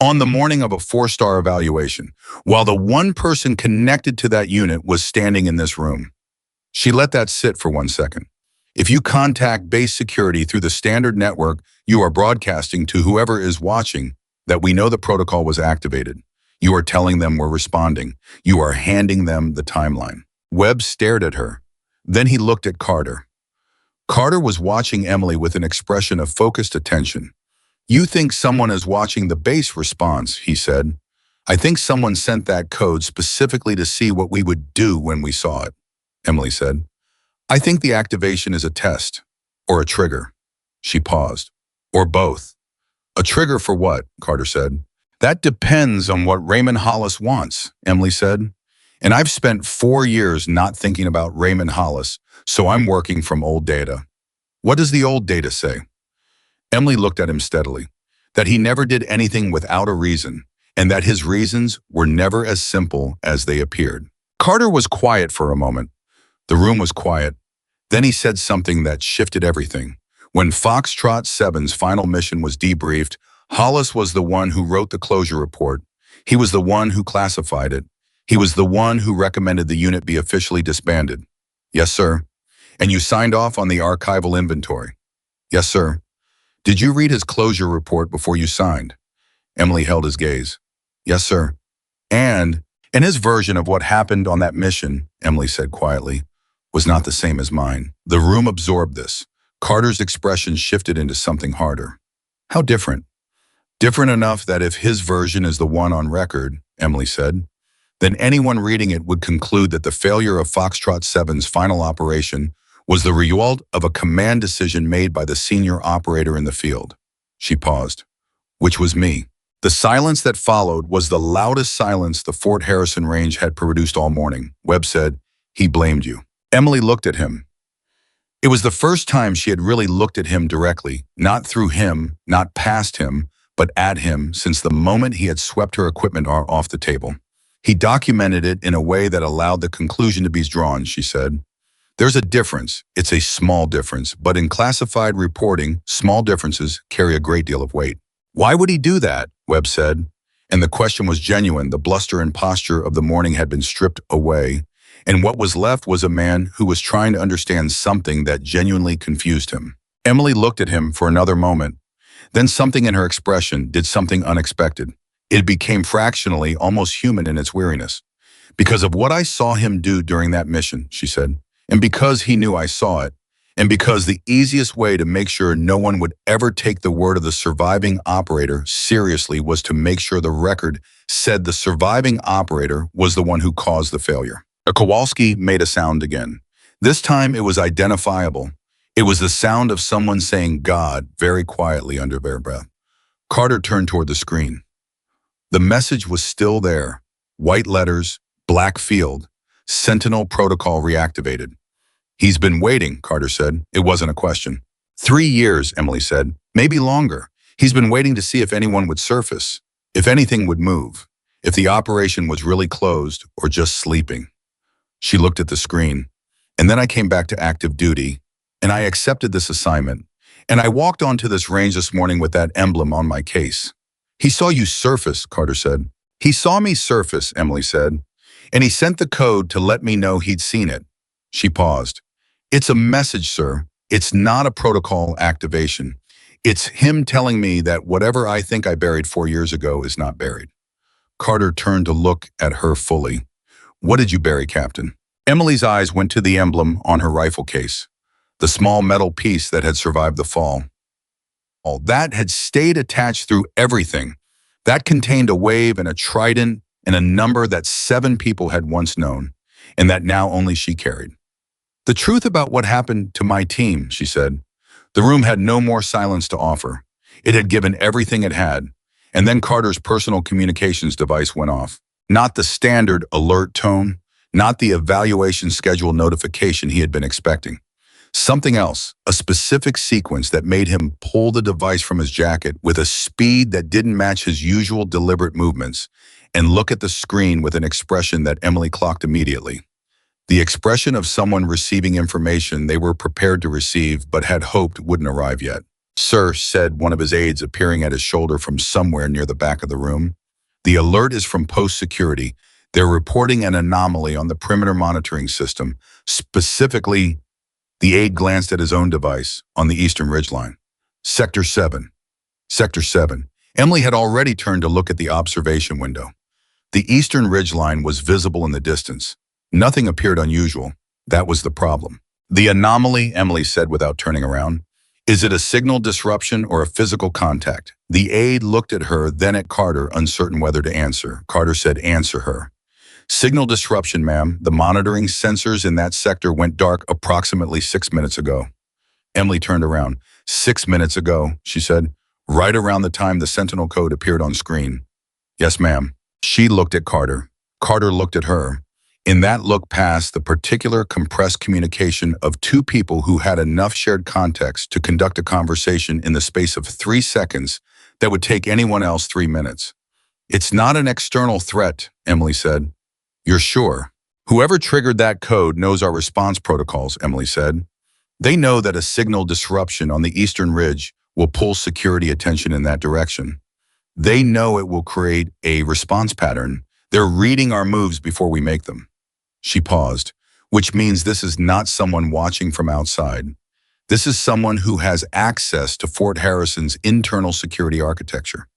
On the morning of a 4-star evaluation, while the one person connected to that unit was standing in this room. She let that sit for 1 second. If you contact base security through the standard network, you are broadcasting to whoever is watching that we know the protocol was activated. You are telling them we're responding. You are handing them the timeline. Webb stared at her. Then he looked at Carter. Carter was watching Emily with an expression of focused attention. You think someone is watching the base response, he said. I think someone sent that code specifically to see what we would do when we saw it, Emily said. I think the activation is a test, or a trigger. She paused. Or both. A trigger for what? Carter said. That depends on what Raymond Hollis wants, Emily said. And I've spent 4 years not thinking about Raymond Hollis, so I'm working from old data. What does the old data say? Emily looked at him steadily. That he never did anything without a reason, and that his reasons were never as simple as they appeared. Carter was quiet for a moment. The room was quiet. Then he said something that shifted everything. When Foxtrot 7's final mission was debriefed, Hollis was the one who wrote the closure report. He was the one who classified it. He was the one who recommended the unit be officially disbanded. Yes, sir. And you signed off on the archival inventory. Yes, sir. Did you read his closure report before you signed? Emily held his gaze. Yes, sir. And his version of what happened on that mission, Emily said quietly, was not the same as mine. The room absorbed this. Carter's expression shifted into something harder. How different? Different enough that if his version is the one on record, Emily said, then anyone reading it would conclude that the failure of Foxtrot 7's final operation was the result of a command decision made by the senior operator in the field. She paused. Which was me. The silence that followed was the loudest silence the Fort Harrison range had produced all morning. Webb said, he blamed you. Emily looked at him. It was the first time she had really looked at him directly, not through him, not past him, but at him since the moment he had swept her equipment off the table. He documented it in a way that allowed the conclusion to be drawn, she said. There's a difference. It's a small difference, but in classified reporting, small differences carry a great deal of weight. Why would he do that? Webb said. And the question was genuine. The bluster and posture of the morning had been stripped away, and what was left was a man who was trying to understand something that genuinely confused him. Emily looked at him for another moment. Then something in her expression did something unexpected. It became fractionally almost human in its weariness. Because of what I saw him do during that mission, she said, and because he knew I saw it, and because the easiest way to make sure no one would ever take the word of the surviving operator seriously was to make sure the record said the surviving operator was the one who caused the failure. Kowalski made a sound again. This time it was identifiable. It was the sound of someone saying God very quietly under their breath. Carter turned toward the screen. The message was still there. White letters, black field, Sentinel protocol reactivated. He's been waiting, Carter said. It wasn't a question. 3 years, Emily said. Maybe longer. He's been waiting to see if anyone would surface, if anything would move, if the operation was really closed or just sleeping. She looked at the screen. And then I came back to active duty, and I accepted this assignment. And I walked onto this range this morning with that emblem on my case. He saw you surface, Carter said. He saw me surface, Emily said. And he sent the code to let me know he'd seen it. She paused. It's a message, sir. It's not a protocol activation. It's him telling me that whatever I think I buried 4 years ago is not buried. Carter turned to look at her fully. What did you bury, Captain? Emily's eyes went to the emblem on her rifle case, the small metal piece that had survived the fall. All that had stayed attached through everything. That contained a wave and a trident and a number that 7 people had once known, and that now only she carried. The truth about what happened to my team, she said. The room had no more silence to offer. It had given everything it had. And then Carter's personal communications device went off. Not the standard alert tone, not the evaluation schedule notification he had been expecting. Something else, a specific sequence that made him pull the device from his jacket with a speed that didn't match his usual deliberate movements and look at the screen with an expression that Emily clocked immediately. The expression of someone receiving information they were prepared to receive but had hoped wouldn't arrive yet. Sir, said one of his aides appearing at his shoulder from somewhere near the back of the room. The alert is from Post Security. They're reporting an anomaly on the perimeter monitoring system. Specifically, the aide glanced at his own device on the eastern ridgeline. Sector 7. Sector 7. Emily had already turned to look at the observation window. The eastern ridgeline was visible in the distance. Nothing appeared unusual. That was the problem. The anomaly, Emily said without turning around. Is it a signal disruption or a physical contact? The aide looked at her, then at Carter, uncertain whether to answer. Carter said, answer her. Signal disruption, ma'am. The monitoring sensors in that sector went dark approximately 6 minutes ago. Emily turned around. 6 minutes ago, she said, right around the time the Sentinel code appeared on screen. Yes, ma'am. She looked at Carter. Carter looked at her. In that look passed the particular compressed communication of two people who had enough shared context to conduct a conversation in the space of 3 seconds that would take anyone else 3 minutes. It's not an external threat, Emily said. You're sure? Whoever triggered that code knows our response protocols, Emily said. They know that a signal disruption on the eastern ridge will pull security attention in that direction. They know it will create a response pattern. They're reading our moves before we make them. She paused, which means this is not someone watching from outside. This is someone who has access to Fort Harrison's internal security architecture.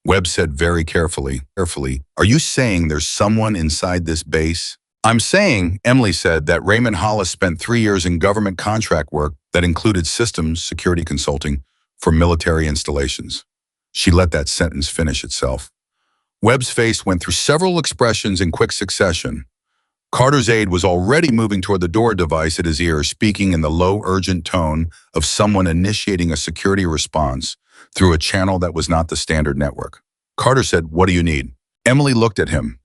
Webb said very carefully, are you saying there's someone inside this base? I'm saying, Emily said, that Raymond Hollis spent 3 years in government contract work that included systems security consulting for military installations. She let that sentence finish itself. Webb's face went through several expressions in quick succession. Carter's aide was already moving toward the door device at his ear, speaking in the low, urgent tone of someone initiating a security response through a channel that was not the standard network. Carter said, what do you need? Emily looked at him.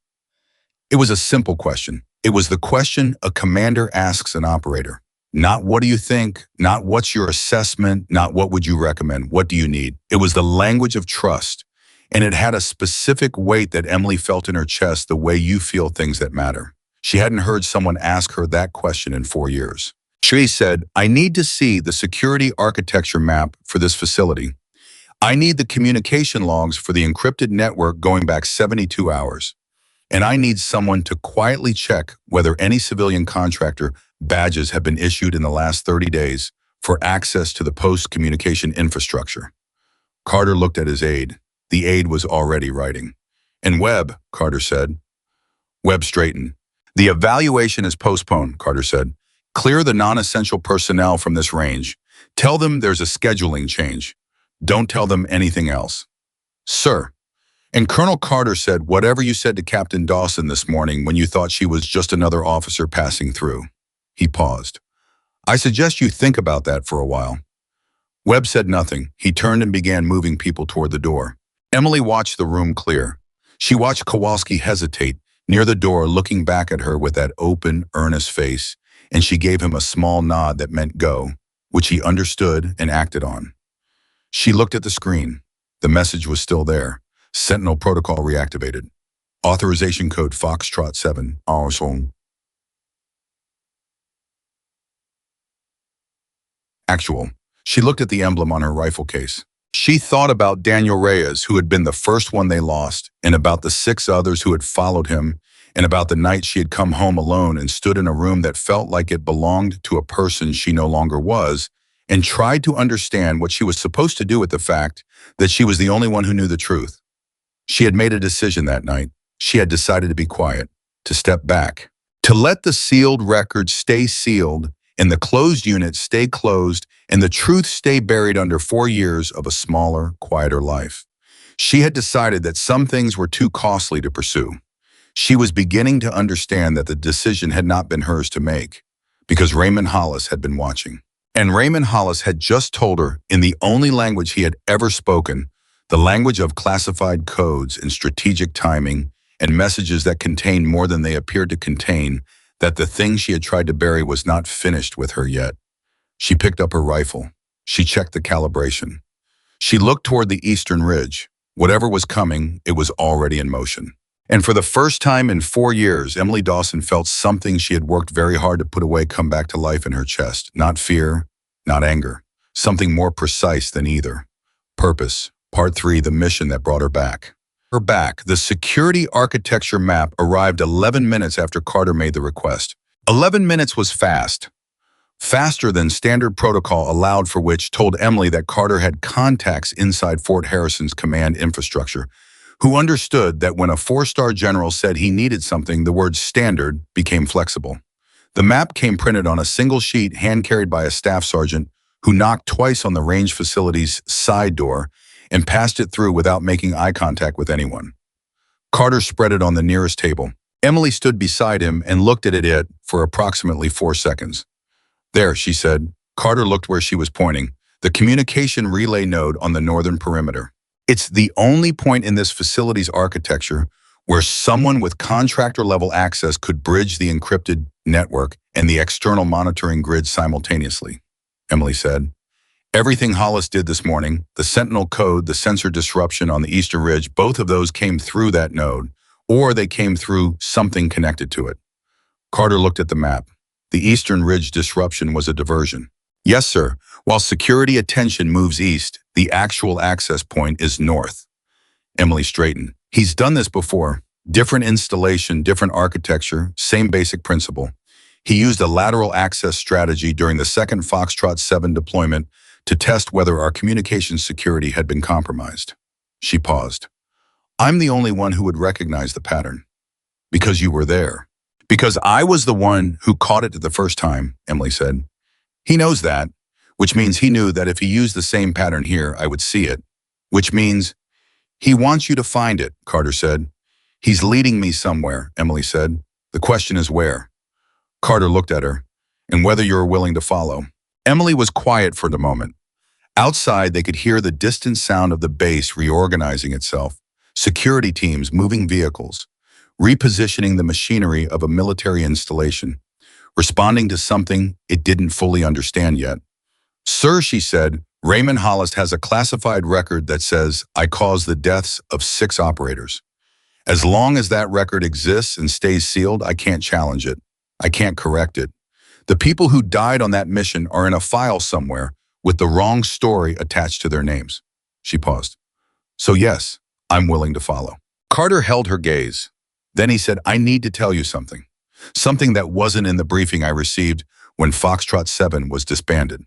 It was a simple question. It was the question a commander asks an operator. Not what do you think, not what's your assessment, not what would you recommend, what do you need? It was the language of trust, and it had a specific weight that Emily felt in her chest, the way you feel things that matter. She hadn't heard someone ask her that question in 4 years. She said, I need to see the security architecture map for this facility. I need the communication logs for the encrypted network going back 72 hours. And I need someone to quietly check whether any civilian contractor badges have been issued in the last 30 days for access to the post-communication infrastructure. Carter looked at his aide. The aide was already writing. And Webb, Carter said. Webb straightened. The evaluation is postponed, Carter said. Clear the non-essential personnel from this range. Tell them there's a scheduling change. Don't tell them anything else. Sir. And Colonel Carter said whatever you said to Captain Dawson this morning when you thought she was just another officer passing through. He paused. I suggest you think about that for a while. Webb said nothing. He turned and began moving people toward the door. Emily watched the room clear. She watched Kowalski hesitate near the door, looking back at her with that open, earnest face, and she gave him a small nod that meant go, which he understood and acted on. She looked at the screen. The message was still there. Sentinel protocol reactivated. Authorization code Foxtrot 7, Arson. Actual. She looked at the emblem on her rifle case. She thought about Daniel Reyes, who had been the first one they lost, and about the 6 others who had followed him, and about the night she had come home alone and stood in a room that felt like it belonged to a person she no longer was, and tried to understand what she was supposed to do with the fact that she was the only one who knew the truth. She had made a decision that night. She had decided to be quiet, to step back, to let the sealed record stay sealed and the closed unit stay closed and the truth stay buried under 4 years of a smaller, quieter life. She had decided that some things were too costly to pursue. She was beginning to understand that the decision had not been hers to make, because Raymond Hollis had been watching. And Raymond Hollis had just told her, in the only language he had ever spoken, the language of classified codes and strategic timing and messages that contained more than they appeared to contain, that the thing she had tried to bury was not finished with her yet. She picked up her rifle. She checked the calibration. She looked toward the eastern ridge. Whatever was coming, it was already in motion. And for the first time in 4 years, Emily Dawson felt something she had worked very hard to put away come back to life in her chest. Not fear, not anger. Something more precise than either. Purpose. Part 3, the mission that brought her back. The security architecture map arrived 11 minutes after Carter made the request. 11 minutes was fast. Faster than standard protocol allowed, for which told Emily that Carter had contacts inside Fort Harrison's command infrastructure, who understood that when a four-star general said he needed something, the word standard became flexible. The map came printed on a single sheet hand-carried by a staff sergeant who knocked twice on the range facility's side door and passed it through without making eye contact with anyone. Carter spread it on the nearest table. Emily stood beside him and looked at it for approximately 4 seconds. There, she said. Carter looked where she was pointing, the communication relay node on the northern perimeter. It's the only point in this facility's architecture where someone with contractor-level access could bridge the encrypted network and the external monitoring grid simultaneously, Emily said. Everything Hollis did this morning, the Sentinel code, the sensor disruption on the eastern ridge, both of those came through that node, or they came through something connected to it. Carter looked at the map. The eastern ridge disruption was a diversion. Yes, sir. While security attention moves east, the actual access point is north. Emily straightened. He's done this before. Different installation, different architecture, same basic principle. He used a lateral access strategy during the second Foxtrot 7 deployment to test whether our communications security had been compromised. She paused. I'm the only one who would recognize the pattern. Because you were there. Because I was the one who caught it the first time, Emily said. He knows that, which means he knew that if he used the same pattern here, I would see it. Which means he wants you to find it, Carter said. He's leading me somewhere, Emily said. The question is where. Carter looked at her, and whether you're willing to follow. Emily was quiet for the moment. Outside, they could hear the distant sound of the base reorganizing itself, security teams moving vehicles, repositioning the machinery of a military installation, responding to something it didn't fully understand yet. Sir, she said, Raymond Hollis has a classified record that says, I caused the deaths of 6 operators. As long as that record exists and stays sealed, I can't challenge it. I can't correct it. The people who died on that mission are in a file somewhere with the wrong story attached to their names. She paused. So yes, I'm willing to follow. Carter held her gaze. Then he said, I need to tell you something. Something that wasn't in the briefing I received when Foxtrot 7 was disbanded.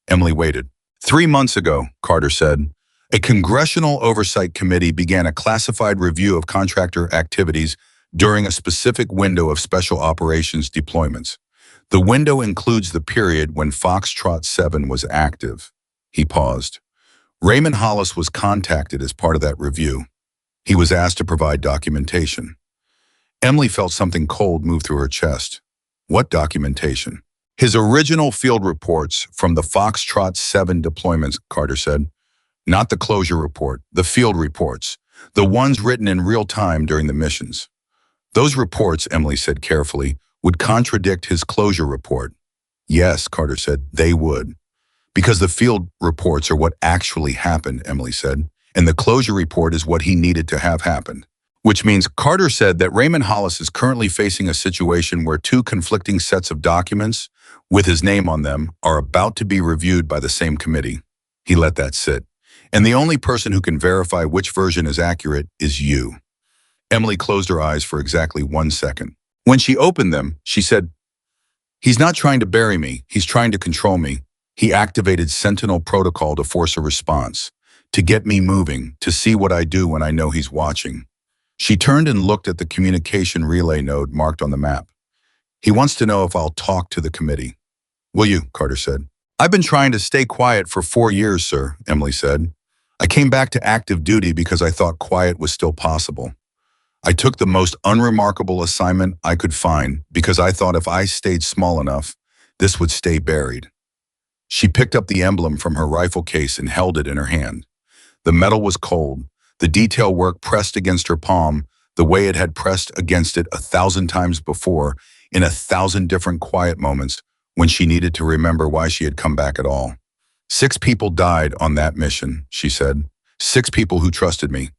Emily waited. 3 months ago, Carter said, a congressional oversight committee began a classified review of contractor activities during a specific window of special operations deployments. The window includes the period when Foxtrot 7 was active. He paused. Raymond Hollis was contacted as part of that review. He was asked to provide documentation. Emily felt something cold move through her chest. What documentation? His original field reports from the Foxtrot 7 deployments, Carter said. Not the closure report, the field reports, the ones written in real time during the missions. Those reports, Emily said carefully, would contradict his closure report. Yes, Carter said, they would. Because the field reports are what actually happened, Emily said, and the closure report is what he needed to have happened. Which means Carter said that Raymond Hollis is currently facing a situation where 2 conflicting sets of documents with his name on them are about to be reviewed by the same committee. He let that sit. And the only person who can verify which version is accurate is you. Emily closed her eyes for exactly 1 second. When she opened them, she said, he's not trying to bury me, he's trying to control me. He activated Sentinel protocol to force a response, to get me moving, to see what I do when I know he's watching. She turned and looked at the communication relay node marked on the map. He wants to know if I'll talk to the committee. Will you? Carter said. I've been trying to stay quiet for 4 years, sir, Emily said. I came back to active duty because I thought quiet was still possible. I took the most unremarkable assignment I could find because I thought if I stayed small enough, this would stay buried. She picked up the emblem from her rifle case and held it in her hand. The metal was cold. The detail work pressed against her palm the way it had pressed against it 1,000 times before in 1,000 different quiet moments when she needed to remember why she had come back at all. 6 people died on that mission, she said. 6 people who trusted me.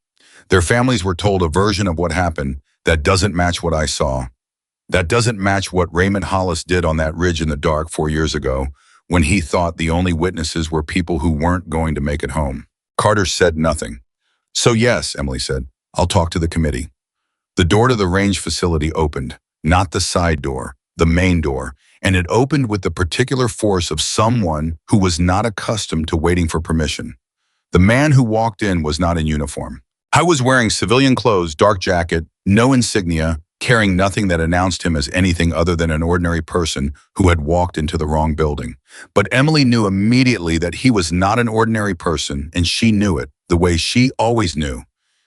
Their families were told a version of what happened that doesn't match what I saw. That doesn't match what Raymond Hollis did on that ridge in the dark 4 years ago when he thought the only witnesses were people who weren't going to make it home. Carter said nothing. So yes, Emily said, I'll talk to the committee. The door to the range facility opened, not the side door, the main door, and it opened with the particular force of someone who was not accustomed to waiting for permission. The man who walked in was not in uniform. I was wearing civilian clothes, dark jacket, no insignia, carrying nothing that announced him as anything other than an ordinary person who had walked into the wrong building. But Emily knew immediately that he was not an ordinary person, and she knew it, the way she always knew.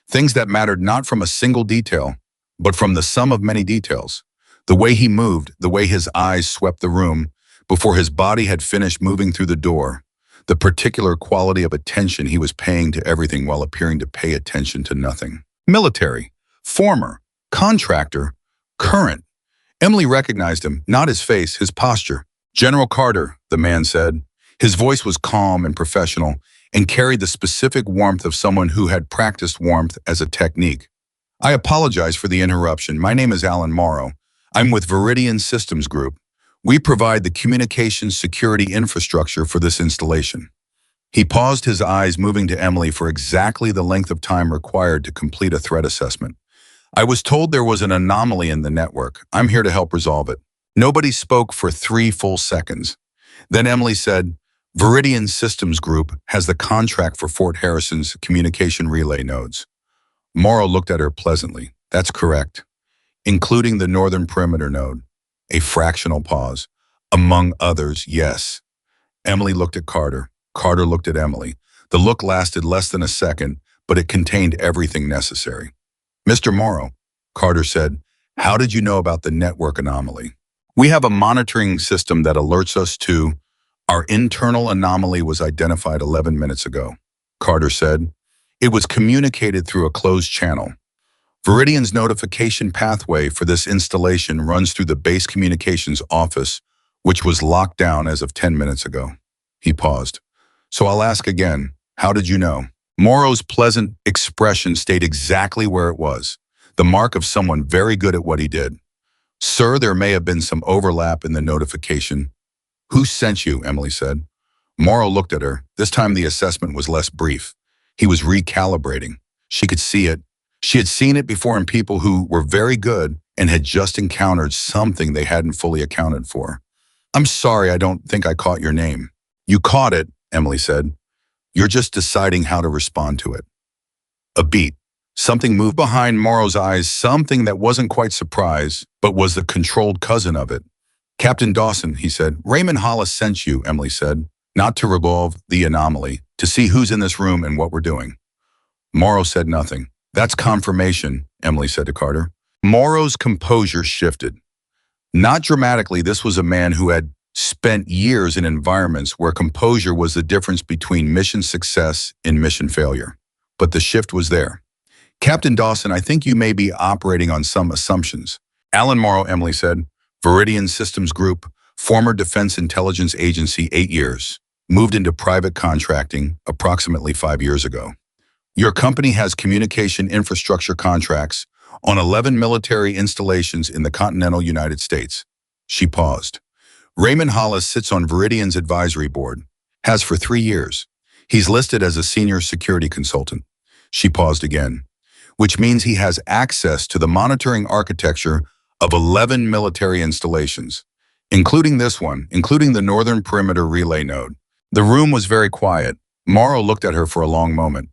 Things that mattered not from a single detail, but from the sum of many details. The way he moved, the way his eyes swept the room, before his body had finished moving through the door. The particular quality of attention he was paying to everything while appearing to pay attention to nothing. Military, former, contractor, current. Emily recognized him, not his face, his posture. General Carter, the man said. His voice was calm and professional and carried the specific warmth of someone who had practiced warmth as a technique. I apologize for the interruption. My name is Alan Morrow. I'm with Viridian Systems Group. We provide the communications security infrastructure for this installation. He paused, his eyes moving to Emily for exactly the length of time required to complete a threat assessment. I was told there was an anomaly in the network. I'm here to help resolve it. Nobody spoke for 3 full seconds. Then Emily said, Viridian Systems Group has the contract for Fort Harrison's communication relay nodes. Morrow looked at her pleasantly. That's correct. Including the northern perimeter node. A fractional pause. Among others, yes. Emily looked at Carter. Carter looked at Emily. The look lasted less than a second, but it contained everything necessary. Mr. Morrow, Carter said, how did you know about the network anomaly? We have a monitoring system that alerts us to our internal anomaly was identified 11 minutes ago, Carter said. It was communicated through a closed channel. Viridian's notification pathway for this installation runs through the base communications office, which was locked down as of 10 minutes ago. He paused. So I'll ask again, how did you know? Morrow's pleasant expression stayed exactly where it was, the mark of someone very good at what he did. Sir, there may have been some overlap in the notification. Who sent you? Emily said. Morrow looked at her. This time the assessment was less brief. He was recalibrating. She could see it. She had seen it before in people who were very good and had just encountered something they hadn't fully accounted for. I'm sorry, I don't think I caught your name. You caught it, Emily said. You're just deciding how to respond to it. A beat. Something moved behind Morrow's eyes, something that wasn't quite surprise, but was the controlled cousin of it. Captain Dawson, he said. Raymond Hollis sent you, Emily said, not to resolve the anomaly, to see who's in this room and what we're doing. Morrow said nothing. That's confirmation, Emily said to Carter. Morrow's composure shifted. Not dramatically, this was a man who had spent years in environments where composure was the difference between mission success and mission failure. But the shift was there. Captain Dawson, I think you may be operating on some assumptions. Alan Morrow, Emily said. Viridian Systems Group, former Defense Intelligence Agency, 8 years. Moved into private contracting approximately 5 years ago. Your company has communication infrastructure contracts on 11 military installations in the continental United States. She paused. Raymond Hollis sits on Viridian's advisory board, has for 3 years. He's listed as a senior security consultant. She paused again, which means he has access to the monitoring architecture of 11 military installations, including this one, including the northern perimeter relay node. The room was very quiet. Morrow looked at her for a long moment.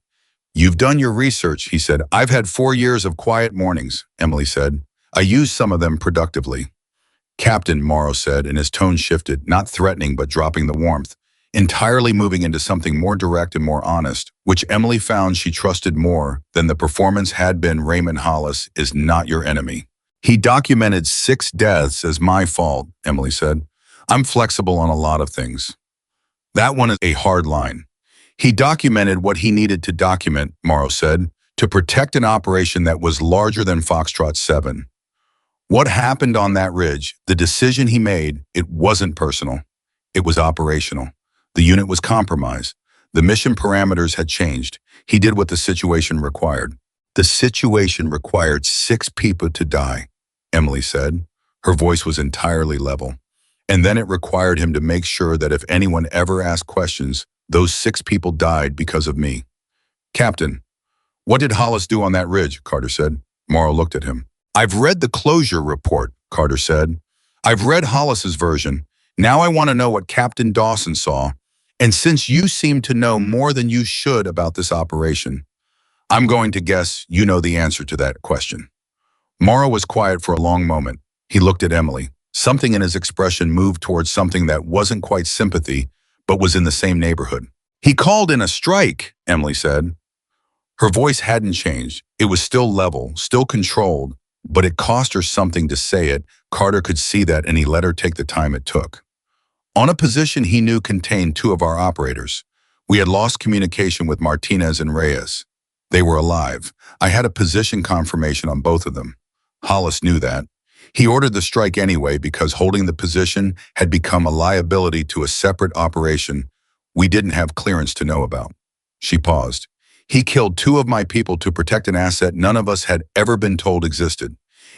You've done your research, he said. I've had 4 years of quiet mornings, Emily said. I used some of them productively. Captain, Morrow said, and his tone shifted, not threatening but dropping the warmth, entirely moving into something more direct and more honest, which Emily found she trusted more than the performance had been. Raymond Hollis is not your enemy. He documented 6 deaths as my fault, Emily said. I'm flexible on a lot of things. That one is a hard line. He documented what he needed to document, Morrow said, to protect an operation that was larger than Foxtrot 7. What happened on that ridge, the decision he made, it wasn't personal. It was operational. The unit was compromised. The mission parameters had changed. He did what the situation required. The situation required 6 people to die, Emily said. Her voice was entirely level. And then it required him to make sure that if anyone ever asked questions, those 6 people died because of me. Captain, what did Hollis do on that ridge? Carter said. Morrow looked at him. I've read the closure report, Carter said. I've read Hollis's version. Now I want to know what Captain Dawson saw. And since you seem to know more than you should about this operation, I'm going to guess you know the answer to that question. Morrow was quiet for a long moment. He looked at Emily. Something in his expression moved towards something that wasn't quite sympathy, but was in the same neighborhood. He called in a strike, Emily said. Her voice hadn't changed. It was still level, still controlled, but it cost her something to say it. Carter could see that, and he let her take the time it took. On a position he knew contained two of our operators. We had lost communication with Martinez and Reyes. They were alive. I had a position confirmation on both of them. Hollis knew that. He ordered the strike anyway because holding the position had become a liability to a separate operation we didn't have clearance to know about. She paused. He killed two of my people to protect an asset none of us had ever been told existed.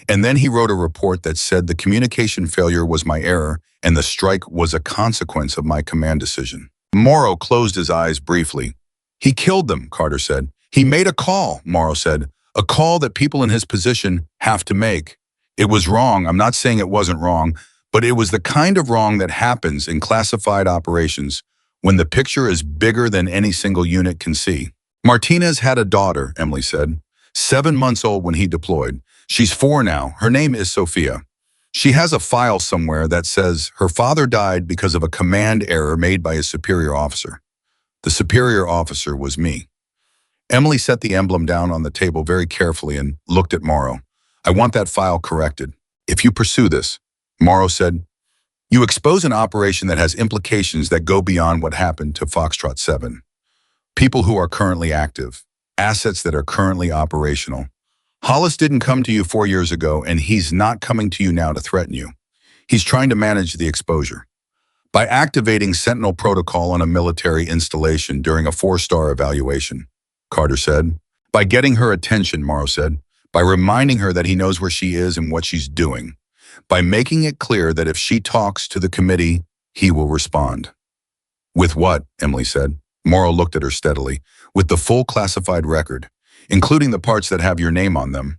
And then he wrote a report that said the communication failure was my error and the strike was a consequence of my command decision. Morrow closed his eyes briefly. He killed them, Carter said. He made a call, Morrow said. A call that people in his position have to make. It was wrong. I'm not saying it wasn't wrong, but it was the kind of wrong that happens in classified operations when the picture is bigger than any single unit can see. Martinez had a daughter, Emily said, 7 months old when he deployed. She's 4 now. Her name is Sophia. She has a file somewhere that says her father died because of a command error made by a superior officer. The superior officer was me. Emily set the emblem down on the table very carefully and looked at Morrow. I want that file corrected. If you pursue this, Morrow said, you expose an operation that has implications that go beyond what happened to Foxtrot 7. People who are currently active, assets that are currently operational. Hollis didn't come to you 4 years ago, and he's not coming to you now to threaten you. He's trying to manage the exposure. By activating Sentinel protocol on a military installation during a 4-star evaluation, Carter said. By getting her attention, Morrow said. By reminding her that he knows where she is and what she's doing. By making it clear that if she talks to the committee, he will respond. With what? Emily said. Morrow looked at her steadily. With the full classified record, including the parts that have your name on them.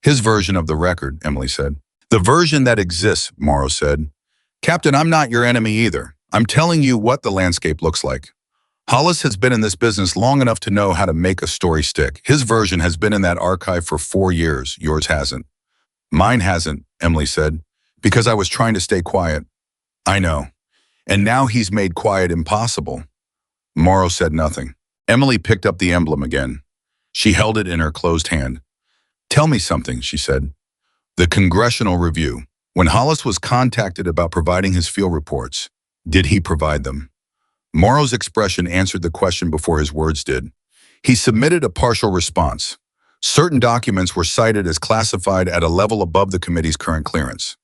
His version of the record, Emily said. The version that exists, Morrow said. Captain, I'm not your enemy either. I'm telling you what the landscape looks like. Hollis has been in this business long enough to know how to make a story stick. His version has been in that archive for 4 years. Yours hasn't. Mine hasn't, Emily said, because I was trying to stay quiet. I know. And now he's made quiet impossible. Morrow said nothing. Emily picked up the emblem again. She held it in her closed hand. Tell me something, she said. The Congressional Review. When Hollis was contacted about providing his field reports, did he provide them? Morrow's expression answered the question before his words did. He submitted a partial response. Certain documents were cited as classified at a level above the committee's current clearance.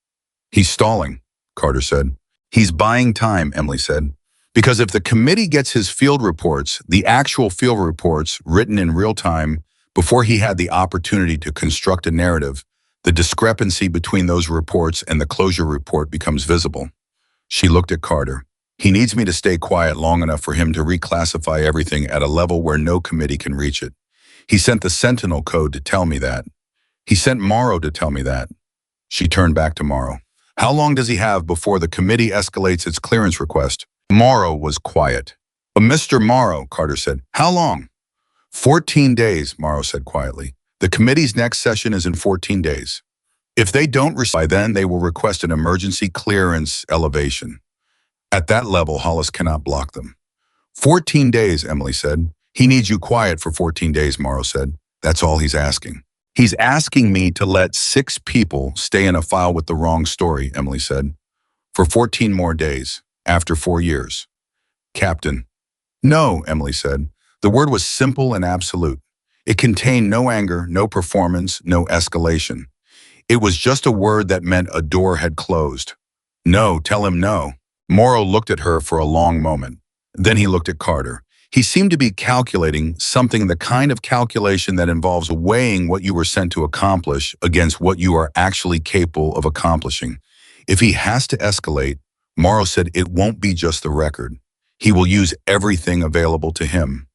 He's stalling, Carter said. He's buying time, Emily said. Because if the committee gets his field reports, the actual field reports written in real time, before he had the opportunity to construct a narrative, the discrepancy between those reports and the closure report becomes visible. She looked at Carter. He needs me to stay quiet long enough for him to reclassify everything at a level where no committee can reach it. He sent the Sentinel code to tell me that. He sent Morrow to tell me that. She turned back to Morrow. How long does he have before the committee escalates its clearance request? Morrow was quiet. Mr. Morrow, Carter said. How long? 14 days, Morrow said quietly. The committee's next session is in 14 days. If they don't respond by then, they will request an emergency clearance elevation. At that level, Hollis cannot block them. 14 days, Emily said. He needs you quiet for 14 days, Morrow said. That's all he's asking. He's asking me to let 6 people stay in a file with the wrong story, Emily said. For 14 more days, after 4 years. Captain. No, Emily said. The word was simple and absolute. It contained no anger, no performance, no escalation. It was just a word that meant a door had closed. No, tell him no. Morrow looked at her for a long moment. Then he looked at Carter. He seemed to be calculating something, the kind of calculation that involves weighing what you were sent to accomplish against what you are actually capable of accomplishing. If he has to escalate, Morrow said it won't be just the record. He will use everything available to him.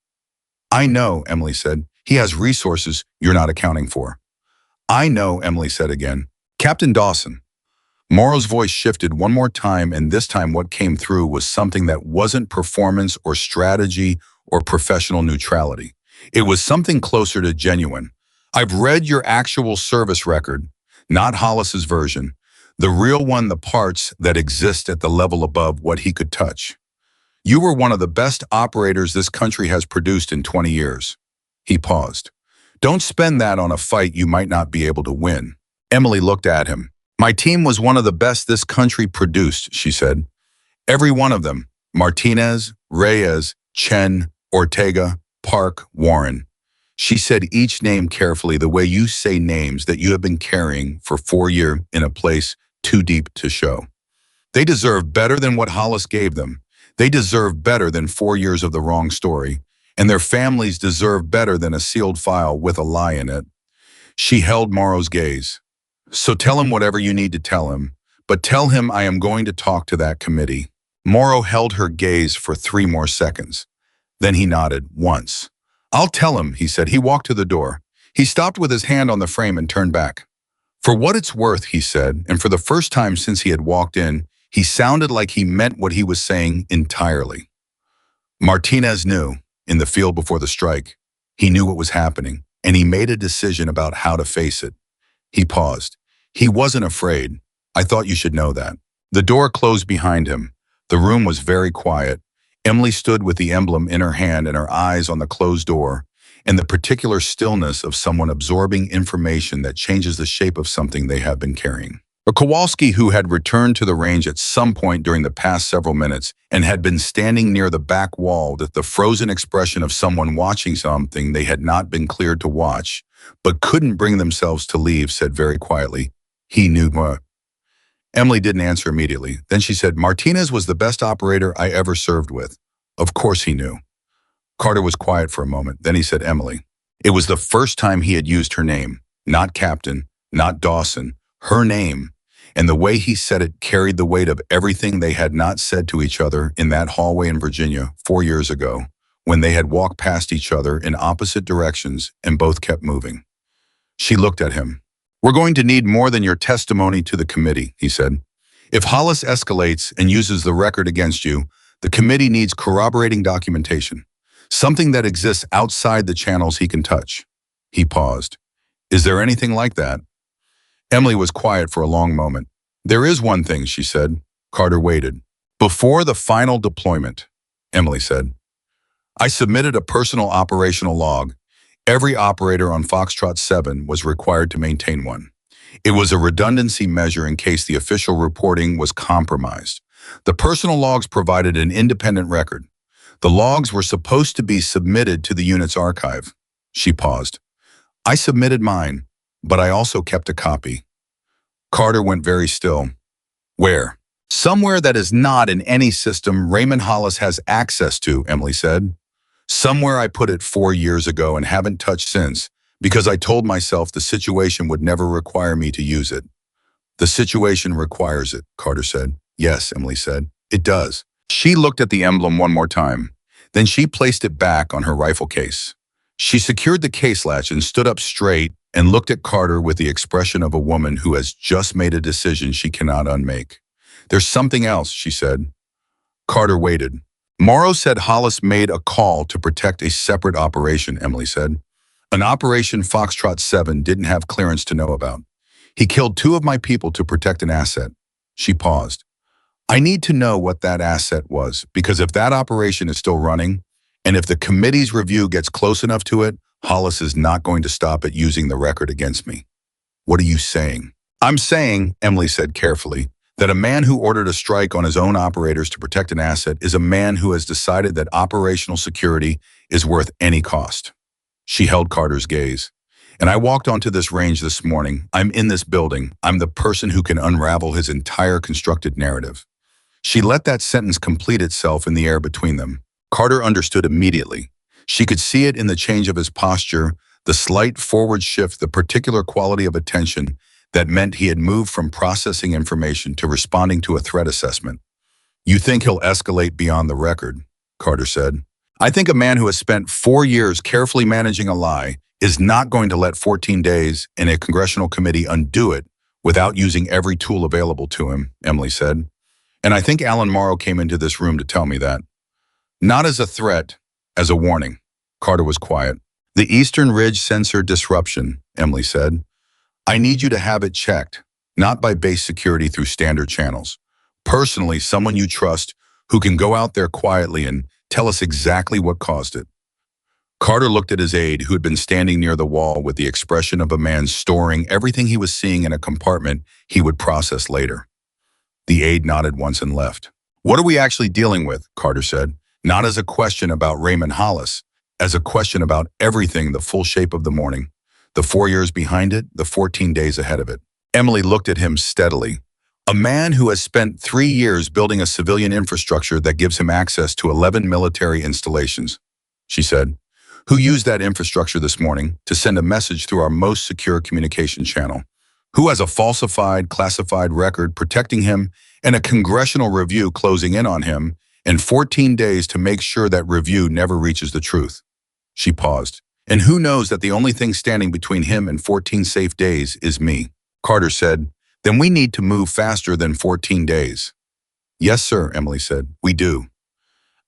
I know, Emily said. He has resources you're not accounting for. I know, Emily said again. Captain Dawson. Morrow's voice shifted one more time, and this time what came through was something that wasn't performance or strategy or professional neutrality. It was something closer to genuine. I've read your actual service record, not Hollis's version, the real one, the parts that exist at the level above what he could touch. You were one of the best operators this country has produced in 20 years. He paused. Don't spend that on a fight you might not be able to win. Emily looked at him. My team was one of the best this country produced, she said. Every one of them. Martinez, Reyes, Chen, Ortega, Park, Warren. She said each name carefully the way you say names that you have been carrying for 4 years in a place too deep to show. They deserve better than what Hollis gave them. They deserve better than 4 years of the wrong story. And their families deserve better than a sealed file with a lie in it. She held Morrow's gaze. So tell him whatever you need to tell him, but tell him I am going to talk to that committee. Morrow held her gaze for 3 more seconds. Then he nodded once. I'll tell him, he said. He walked to the door. He stopped with his hand on the frame and turned back. For what it's worth, he said, and for the first time since he had walked in, he sounded like he meant what he was saying entirely. Martinez knew, in the field before the strike, he knew what was happening, and he made a decision about how to face it. He paused. He wasn't afraid. I thought you should know that. The door closed behind him. The room was very quiet. Emily stood with the emblem in her hand and her eyes on the closed door, and the particular stillness of someone absorbing information that changes the shape of something they have been carrying. Kowalski, who had returned to the range at some point during the past several minutes and had been standing near the back wall with the frozen expression of someone watching something they had not been cleared to watch, but couldn't bring themselves to leave, said very quietly, he knew more. Emily didn't answer immediately. Then she said, Martinez was the best operator I ever served with. Of course he knew. Carter was quiet for a moment. Then he said, Emily. It was the first time he had used her name, not Captain, not Dawson, her name. And the way he said it carried the weight of everything they had not said to each other in that hallway in Virginia 4 years ago, when they had walked past each other in opposite directions and both kept moving. She looked at him. We're going to need more than your testimony to the committee, he said. If Hollis escalates and uses the record against you, the committee needs corroborating documentation, something that exists outside the channels he can touch. He paused. Is there anything like that? Emily was quiet for a long moment. There is one thing, she said. Carter waited. Before the final deployment, Emily said, I submitted a personal operational log. Every operator on Foxtrot 7 was required to maintain one. It was a redundancy measure in case the official reporting was compromised. The personal logs provided an independent record. The logs were supposed to be submitted to the unit's archive. She paused. I submitted mine, but I also kept a copy. Carter went very still. Where? Somewhere that is not in any system Raymond Hollis has access to, Emily said. Somewhere I put it 4 years ago and haven't touched since, because I told myself the situation would never require me to use it. The situation requires it, Carter said. Yes, Emily said. It does. She looked at the emblem one more time. Then she placed it back on her rifle case. She secured the case latch and stood up straight and looked at Carter with the expression of a woman who has just made a decision she cannot unmake. There's something else, she said. Carter waited. Morrow said Hollis made a call to protect a separate operation, Emily said. An operation Foxtrot 7 didn't have clearance to know about. He killed 2 of my people to protect an asset. She paused. I need to know what that asset was, because if that operation is still running, and if the committee's review gets close enough to it, Hollis is not going to stop at using the record against me. What are you saying? I'm saying, Emily said carefully, that a man who ordered a strike on his own operators to protect an asset is a man who has decided that operational security is worth any cost. She held Carter's gaze. And I walked onto this range this morning. I'm in this building. I'm the person who can unravel his entire constructed narrative. She let that sentence complete itself in the air between them. Carter understood immediately. She could see it in the change of his posture, the slight forward shift, the particular quality of attention that meant he had moved from processing information to responding to a threat assessment. You think he'll escalate beyond the record, Carter said. I think a man who has spent 4 years carefully managing a lie is not going to let 14 days in a congressional committee undo it without using every tool available to him, Emily said. And I think Alan Morrow came into this room to tell me that. Not as a threat, as a warning. Carter was quiet. The Eastern Ridge sensor disruption, Emily said. I need you to have it checked, not by base security through standard channels. Personally, someone you trust who can go out there quietly and tell us exactly what caused it. Carter looked at his aide, who had been standing near the wall with the expression of a man storing everything he was seeing in a compartment he would process later. The aide nodded once and left. What are we actually dealing with? Carter said, not as a question about Raymond Hollis, as a question about everything, the full shape of the morning, the 4 years behind it, the 14 days ahead of it. Emily looked at him steadily. A man who has spent 3 years building a civilian infrastructure that gives him access to 11 military installations, she said, who used that infrastructure this morning to send a message through our most secure communication channel, who has a falsified, classified record protecting him and a congressional review closing in on him, and 14 days to make sure that review never reaches the truth. She paused. And who knows that the only thing standing between him and 14 safe days is me? Carter said, then we need to move faster than 14 days. Yes, sir, Emily said, we do.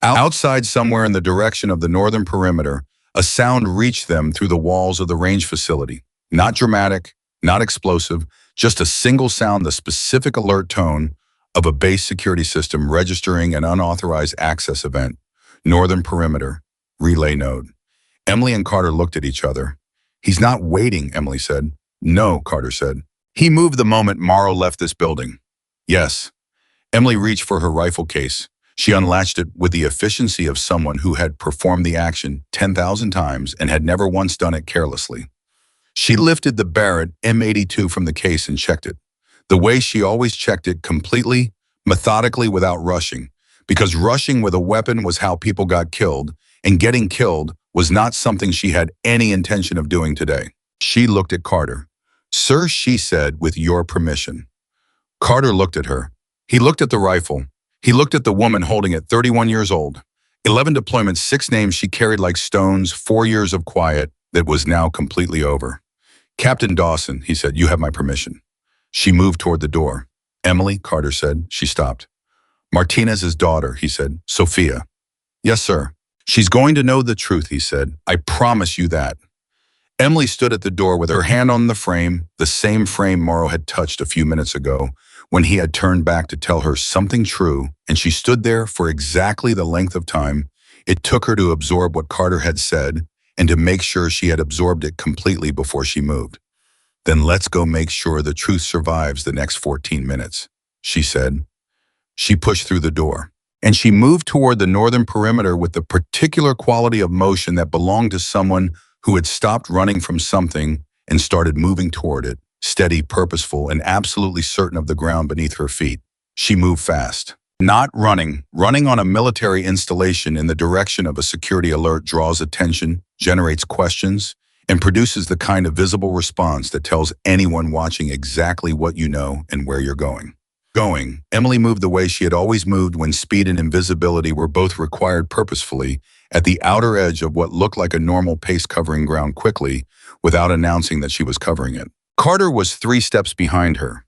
Outside, somewhere in the direction of the northern perimeter, a sound reached them through the walls of the range facility. Not dramatic, not explosive, just a single sound, the specific alert tone of a base security system registering an unauthorized access event. Northern perimeter, relay node. Emily and Carter looked at each other. He's not waiting, Emily said. No, Carter said. He moved the moment Morrow left this building. Yes. Emily reached for her rifle case. She unlatched it with the efficiency of someone who had performed the action 10,000 times and had never once done it carelessly. She lifted the Barrett M82 from the case and checked it. The way she always checked it, completely, methodically, without rushing. Because rushing with a weapon was how people got killed, and getting killed was not something she had any intention of doing today. She looked at Carter. Sir, she said, with your permission. Carter looked at her. He looked at the rifle. He looked at the woman holding it, 31 years old. 11 deployments, 6 names she carried like stones, 4 years of quiet that was now completely over. Captain Dawson, he said, you have my permission. She moved toward the door. Emily, Carter said. She stopped. Martinez's daughter, he said. Sophia. Yes, sir. She's going to know the truth, he said. I promise you that. Emily stood at the door with her hand on the same frame Morrow had touched a few minutes ago when he had turned back to tell her something true, and she stood there for exactly the length of time it took her to absorb what Carter had said and to make sure she had absorbed it completely before she moved. Then let's go make sure the truth survives the next 14 minutes, she said. She pushed through the door, and she moved toward the northern perimeter with the particular quality of motion that belonged to someone who had stopped running from something and started moving toward it, steady, purposeful, and absolutely certain of the ground beneath her feet. She moved fast. Not running. Running on a military installation in the direction of a security alert draws attention, generates questions, and produces the kind of visible response that tells anyone watching exactly what you know and where you're going. Emily moved the way she had always moved when speed and invisibility were both required purposefully, at the outer edge of what looked like a normal pace, covering ground quickly without announcing that she was covering it. Carter was 3 steps behind her.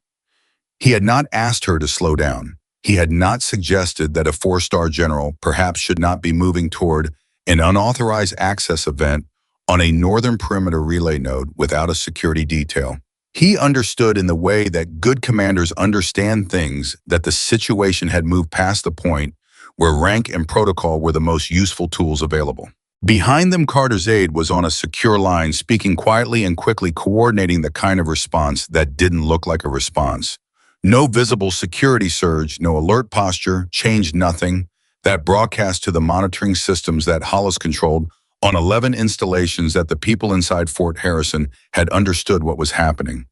He had not asked her to slow down. He had not suggested that a 4-star general perhaps should not be moving toward an unauthorized access event on a northern perimeter relay node without a security detail. He understood, in the way that good commanders understand things, that the situation had moved past the point where rank and protocol were the most useful tools available. Behind them, Carter's aide was on a secure line, speaking quietly and quickly, coordinating the kind of response that didn't look like a response. No visible security surge, no alert posture, changed nothing. That broadcast to the monitoring systems that Hollis controlled on 11 installations that the people inside Fort Harrison had understood what was happening.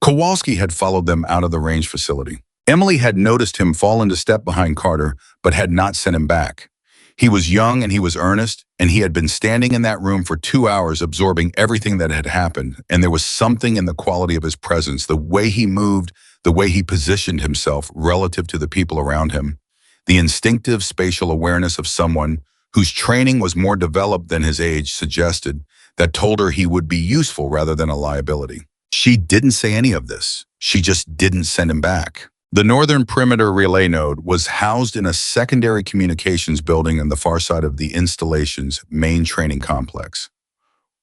Kowalski had followed them out of the range facility. Emily had noticed him fall into step behind Carter, but had not sent him back. He was young and he was earnest, and he had been standing in that room for 2 hours absorbing everything that had happened, and there was something in the quality of his presence, the way he moved, the way he positioned himself relative to the people around him, the instinctive spatial awareness of someone whose training was more developed than his age suggested, that told her he would be useful rather than a liability. She didn't say any of this. She just didn't send him back. The Northern Perimeter Relay Node was housed in a secondary communications building on the far side of the installation's main training complex.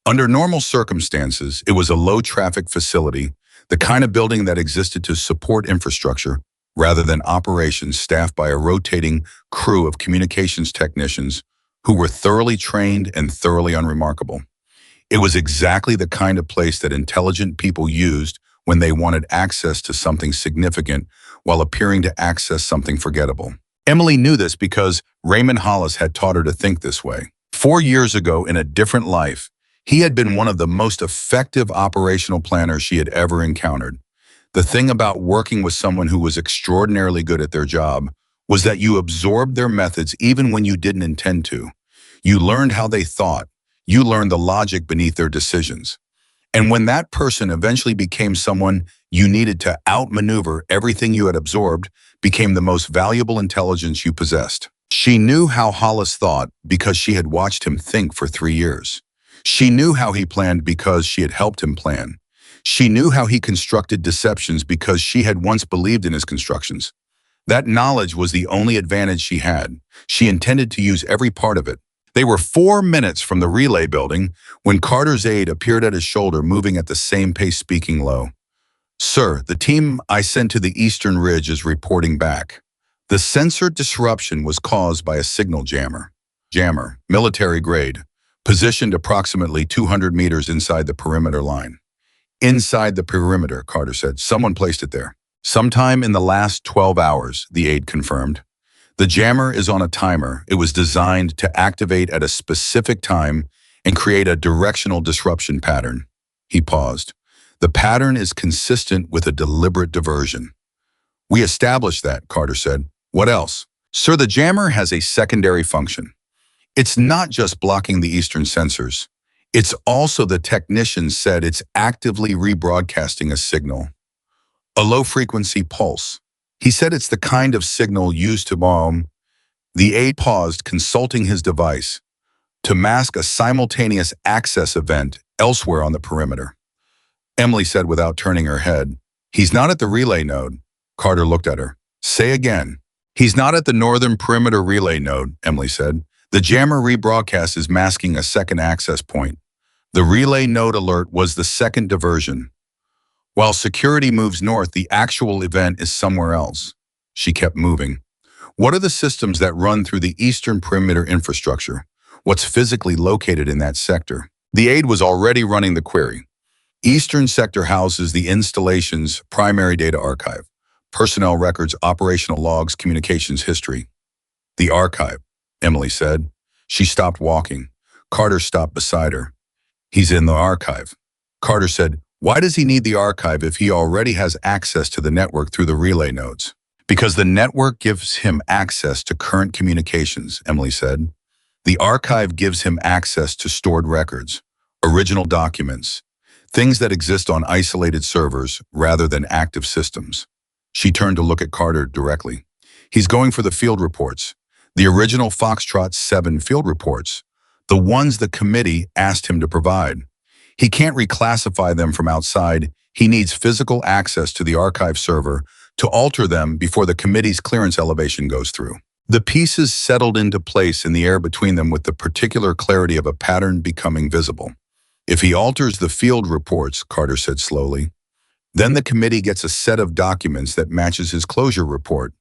Under normal circumstances, it was a low-traffic facility, the kind of building that existed to support infrastructure rather than operations staffed by a rotating crew of communications technicians who were thoroughly trained and thoroughly unremarkable. It was exactly the kind of place that intelligent people used when they wanted access to something significant while appearing to access something forgettable. Emily knew this because Raymond Hollis had taught her to think this way. 4 years ago, in a different life, he had been one of the most effective operational planners she had ever encountered. The thing about working with someone who was extraordinarily good at their job was that you absorbed their methods even when you didn't intend to. You learned how they thought. You learned the logic beneath their decisions. And when that person eventually became someone you needed to outmaneuver, everything you had absorbed became the most valuable intelligence you possessed. She knew how Hollis thought because she had watched him think for 3 years. She knew how he planned because she had helped him plan. She knew how he constructed deceptions because she had once believed in his constructions. That knowledge was the only advantage she had. She intended to use every part of it. They were 4 minutes from the relay building when Carter's aide appeared at his shoulder, moving at the same pace, speaking low. "Sir, the team I sent to the Eastern Ridge is reporting back. The sensor disruption was caused by a signal jammer. Military grade, positioned approximately 200 meters inside the perimeter line." "Inside the perimeter," Carter said. "Someone placed it there." "Sometime in the last 12 hours, the aide confirmed. "The jammer is on a timer. It was designed to activate at a specific time and create a directional disruption pattern." He paused. "The pattern is consistent with a deliberate diversion." "We established that," Carter said. "What else?" "Sir, the jammer has a secondary function. It's not just blocking the Eastern sensors. It's also, the technician said, it's actively rebroadcasting a signal. A low-frequency pulse. He said it's the kind of signal used to bomb." The aide paused, consulting his device, "to mask a simultaneous access event elsewhere on the perimeter." Emily said without turning her head, "He's not at the relay node." Carter looked at her. "Say again." "He's not at the northern perimeter relay node," Emily said. "The jammer rebroadcast is masking a second access point. The relay node alert was the second diversion. While security moves north, the actual event is somewhere else." She kept moving. "What are the systems that run through the eastern perimeter infrastructure? What's physically located in that sector?" The aide was already running the query. "Eastern sector houses the installation's primary data archive. Personnel records, operational logs, communications history." "The archive," Emily said. She stopped walking. Carter stopped beside her. "He's in the archive." Carter said, "Why does he need the archive if he already has access to the network through the relay nodes?" "Because the network gives him access to current communications," Emily said. "The archive gives him access to stored records, original documents, things that exist on isolated servers rather than active systems." She turned to look at Carter directly. "He's going for the field reports. The original Foxtrot 7 field reports, the ones the committee asked him to provide. He can't reclassify them from outside. He needs physical access to the archive server to alter them before the committee's clearance elevation goes through." The pieces settled into place in the air between them with the particular clarity of a pattern becoming visible. "If he alters the field reports," Carter said slowly, "then the committee gets a set of documents that matches his closure report.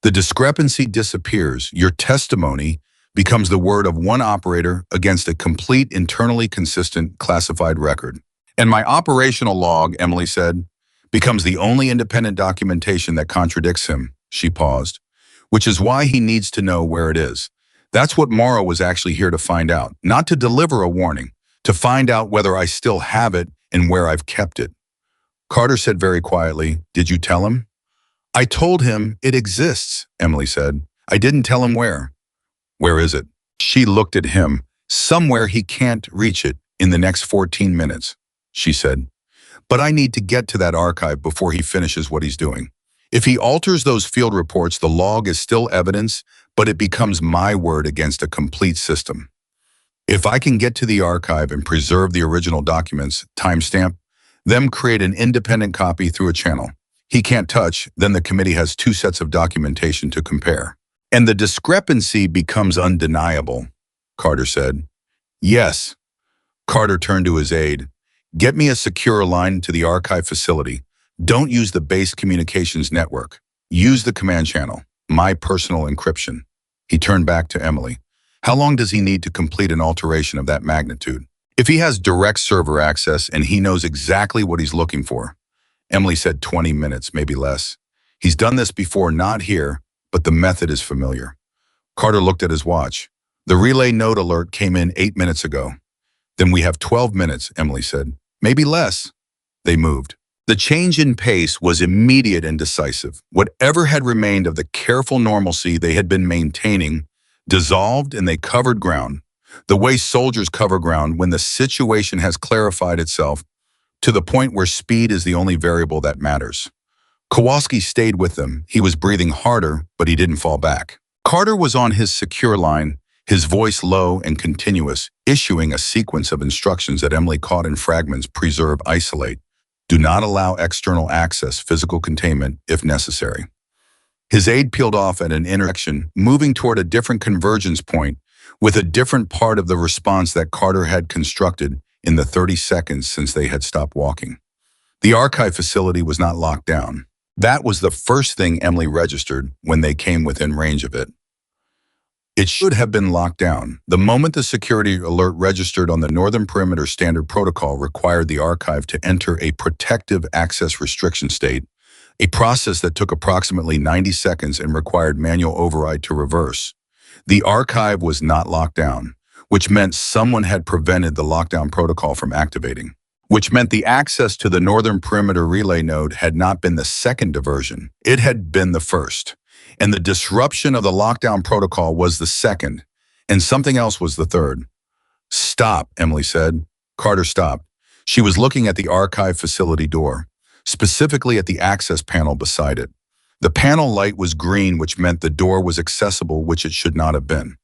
The discrepancy disappears. Your testimony becomes the word of one operator against a complete, internally consistent, classified record. And my operational log," Emily said, "becomes the only independent documentation that contradicts him." She paused. "Which is why he needs to know where it is. That's what Morrow was actually here to find out. Not to deliver a warning, to find out whether I still have it and where I've kept it." Carter said very quietly, "Did you tell him?" "I told him it exists," Emily said. "I didn't tell him where." "Where is it?" She looked at him. "Somewhere he can't reach it in the next 14 minutes, she said. "But I need to get to that archive before he finishes what he's doing. If he alters those field reports, the log is still evidence, but it becomes my word against a complete system. If I can get to the archive and preserve the original documents, timestamp, them create an independent copy through a channel he can't touch, then the committee has 2 sets of documentation to compare. And the discrepancy becomes undeniable," Carter said. "Yes." Carter turned to his aide. Get me a secure line to the archive facility. Don't use the base communications network. Use the command channel, my personal encryption. He turned back to Emily. How long does he need to complete an alteration of that magnitude? If he has direct server access and he knows exactly what he's looking for. Emily said 20 minutes, maybe less. He's done this before, not here, but the method is familiar. Carter looked at his watch. The relay node alert came in 8 minutes ago. Then we have 12 minutes, Emily said. Maybe less. They moved. The change in pace was immediate and decisive. Whatever had remained of the careful normalcy they had been maintaining dissolved, and they covered ground, the way soldiers cover ground when the situation has clarified itself to the point where speed is the only variable that matters. Kowalski stayed with them. He was breathing harder, but he didn't fall back. Carter was on his secure line, his voice low and continuous, issuing a sequence of instructions that Emily caught in fragments: preserve, isolate. Do not allow external access, physical containment if necessary. His aide peeled off at an intersection, moving toward a different convergence point with a different part of the response that Carter had constructed in the 30 seconds since they had stopped walking. The archive facility was not locked down. That was the first thing Emily registered when they came within range of it. It should have been locked down. The moment the security alert registered on the Northern Perimeter Standard Protocol required the archive to enter a protective access restriction state, a process that took approximately 90 seconds and required manual override to reverse. The archive was not locked down, which meant someone had prevented the lockdown protocol from activating, which meant the access to the Northern Perimeter Relay node had not been the second diversion. It had been the first. And the disruption of the lockdown protocol was the second, and something else was the third. Stop, Emily said. Carter stopped. She was looking at the archive facility door, specifically at the access panel beside it. The panel light was green, which meant the door was accessible, which it should not have been.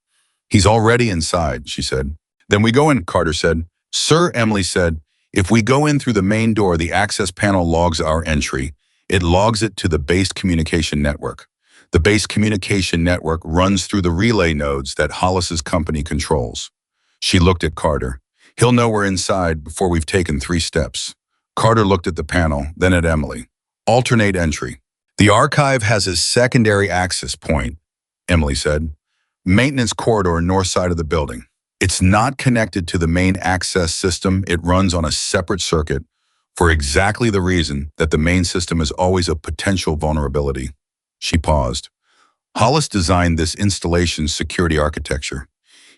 He's already inside, she said. Then we go in, Carter said. Sir, Emily said, if we go in through the main door, the access panel logs our entry. It logs it to the base communication network. The base communication network runs through the relay nodes that Hollis's company controls. She looked at Carter. He'll know we're inside before we've taken 3 steps. Carter looked at the panel, then at Emily. Alternate entry. The archive has a secondary access point, Emily said. Maintenance corridor north side of the building. It's not connected to the main access system. It runs on a separate circuit for exactly the reason that the main system is always a potential vulnerability. She paused. Hollis designed this installation's security architecture.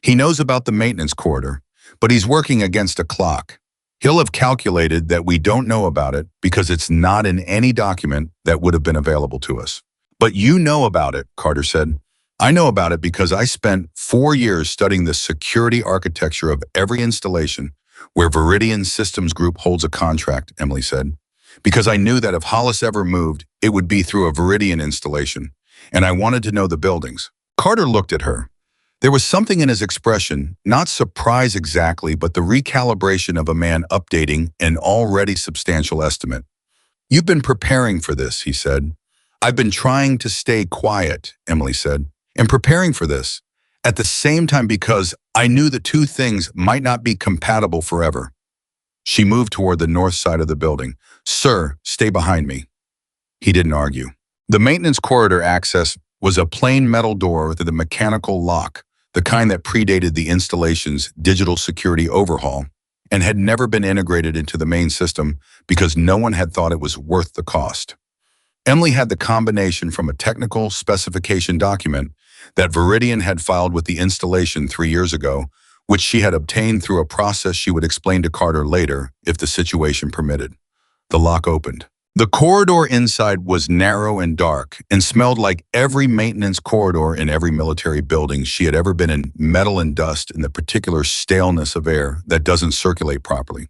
He knows about the maintenance corridor, but he's working against a clock. He'll have calculated that we don't know about it because it's not in any document that would have been available to us. But you know about it, Carter said. I know about it because I spent 4 years studying the security architecture of every installation where Viridian Systems Group holds a contract, Emily said. Because I knew that if Hollis ever moved, it would be through a Viridian installation, and I wanted to know the buildings. Carter looked at her. There was something in his expression, not surprise exactly, but the recalibration of a man updating an already substantial estimate. You've been preparing for this, he said. I've been trying to stay quiet, Emily said, and preparing for this. At the same time, because I knew the two things might not be compatible forever. She moved toward the north side of the building. Sir, stay behind me. He didn't argue. The maintenance corridor access was a plain metal door with a mechanical lock, the kind that predated the installation's digital security overhaul and had never been integrated into the main system because no one had thought it was worth the cost. Emily had the combination from a technical specification document that Viridian had filed with the installation 3 years ago, which she had obtained through a process she would explain to Carter later if the situation permitted. The lock opened. The corridor inside was narrow and dark and smelled like every maintenance corridor in every military building she had ever been in, metal and dust and the particular staleness of air that doesn't circulate properly.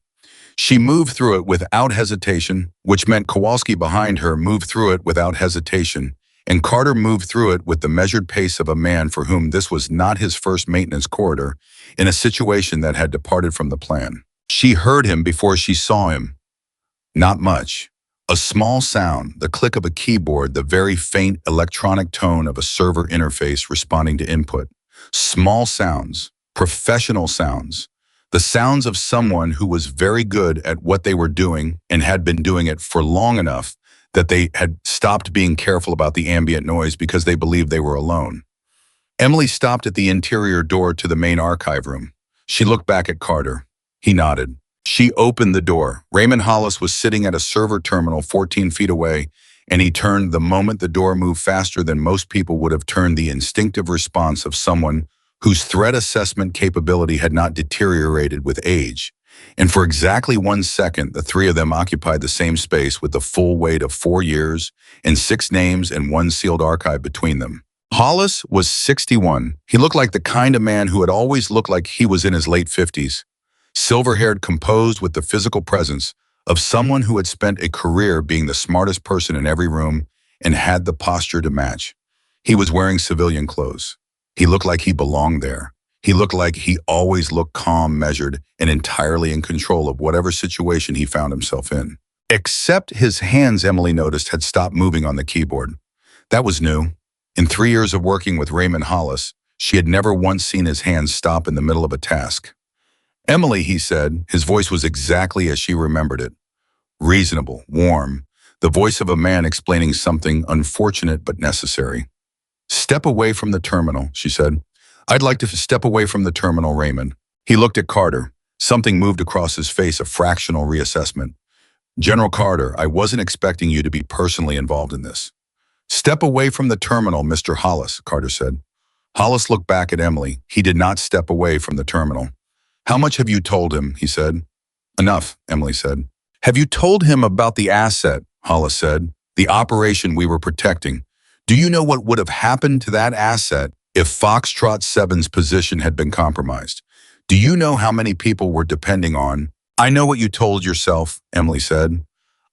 She moved through it without hesitation, which meant Kowalski behind her moved through it without hesitation, and Carter moved through it with the measured pace of a man for whom this was not his first maintenance corridor in a situation that had departed from the plan. She heard him before she saw him. Not much. A small sound, the click of a keyboard, the very faint electronic tone of a server interface responding to input. Small sounds, professional sounds. The sounds of someone who was very good at what they were doing and had been doing it for long enough that they had stopped being careful about the ambient noise because they believed they were alone. Emily stopped at the interior door to the main archive room. She looked back at Carter. He nodded. She opened the door. Raymond Hollis was sitting at a server terminal 14 feet away, and he turned the moment the door moved faster than most people would have turned, the instinctive response of someone whose threat assessment capability had not deteriorated with age. And for exactly 1 second, the three of them occupied the same space with the full weight of 4 years and 6 names and 1 sealed archive between them. Hollis was 61. He looked like the kind of man who had always looked like he was in his late 50s. Silver-haired, composed, with the physical presence of someone who had spent a career being the smartest person in every room and had the posture to match. He was wearing civilian clothes. He looked like he belonged there. He looked like he always looked calm, measured, and entirely in control of whatever situation he found himself in. Except his hands, Emily noticed, had stopped moving on the keyboard. That was new. In 3 years of working with Raymond Hollis, she had never once seen his hands stop in the middle of a task. Emily, he said, his voice was exactly as she remembered it. Reasonable, warm, the voice of a man explaining something unfortunate but necessary. Step away from the terminal, she said. I'd like to step away from the terminal, Raymond. He looked at Carter. Something moved across his face, a fractional reassessment. General Carter, I wasn't expecting you to be personally involved in this. Step away from the terminal, Mr. Hollis, Carter said. Hollis looked back at Emily. He did not step away from the terminal. How much have you told him? He said. Enough, Emily said. Have you told him about the asset? Hollis said. The operation we were protecting. Do you know what would have happened to that asset if Foxtrot 7's position had been compromised? Do you know how many people were depending on? I know what you told yourself, Emily said.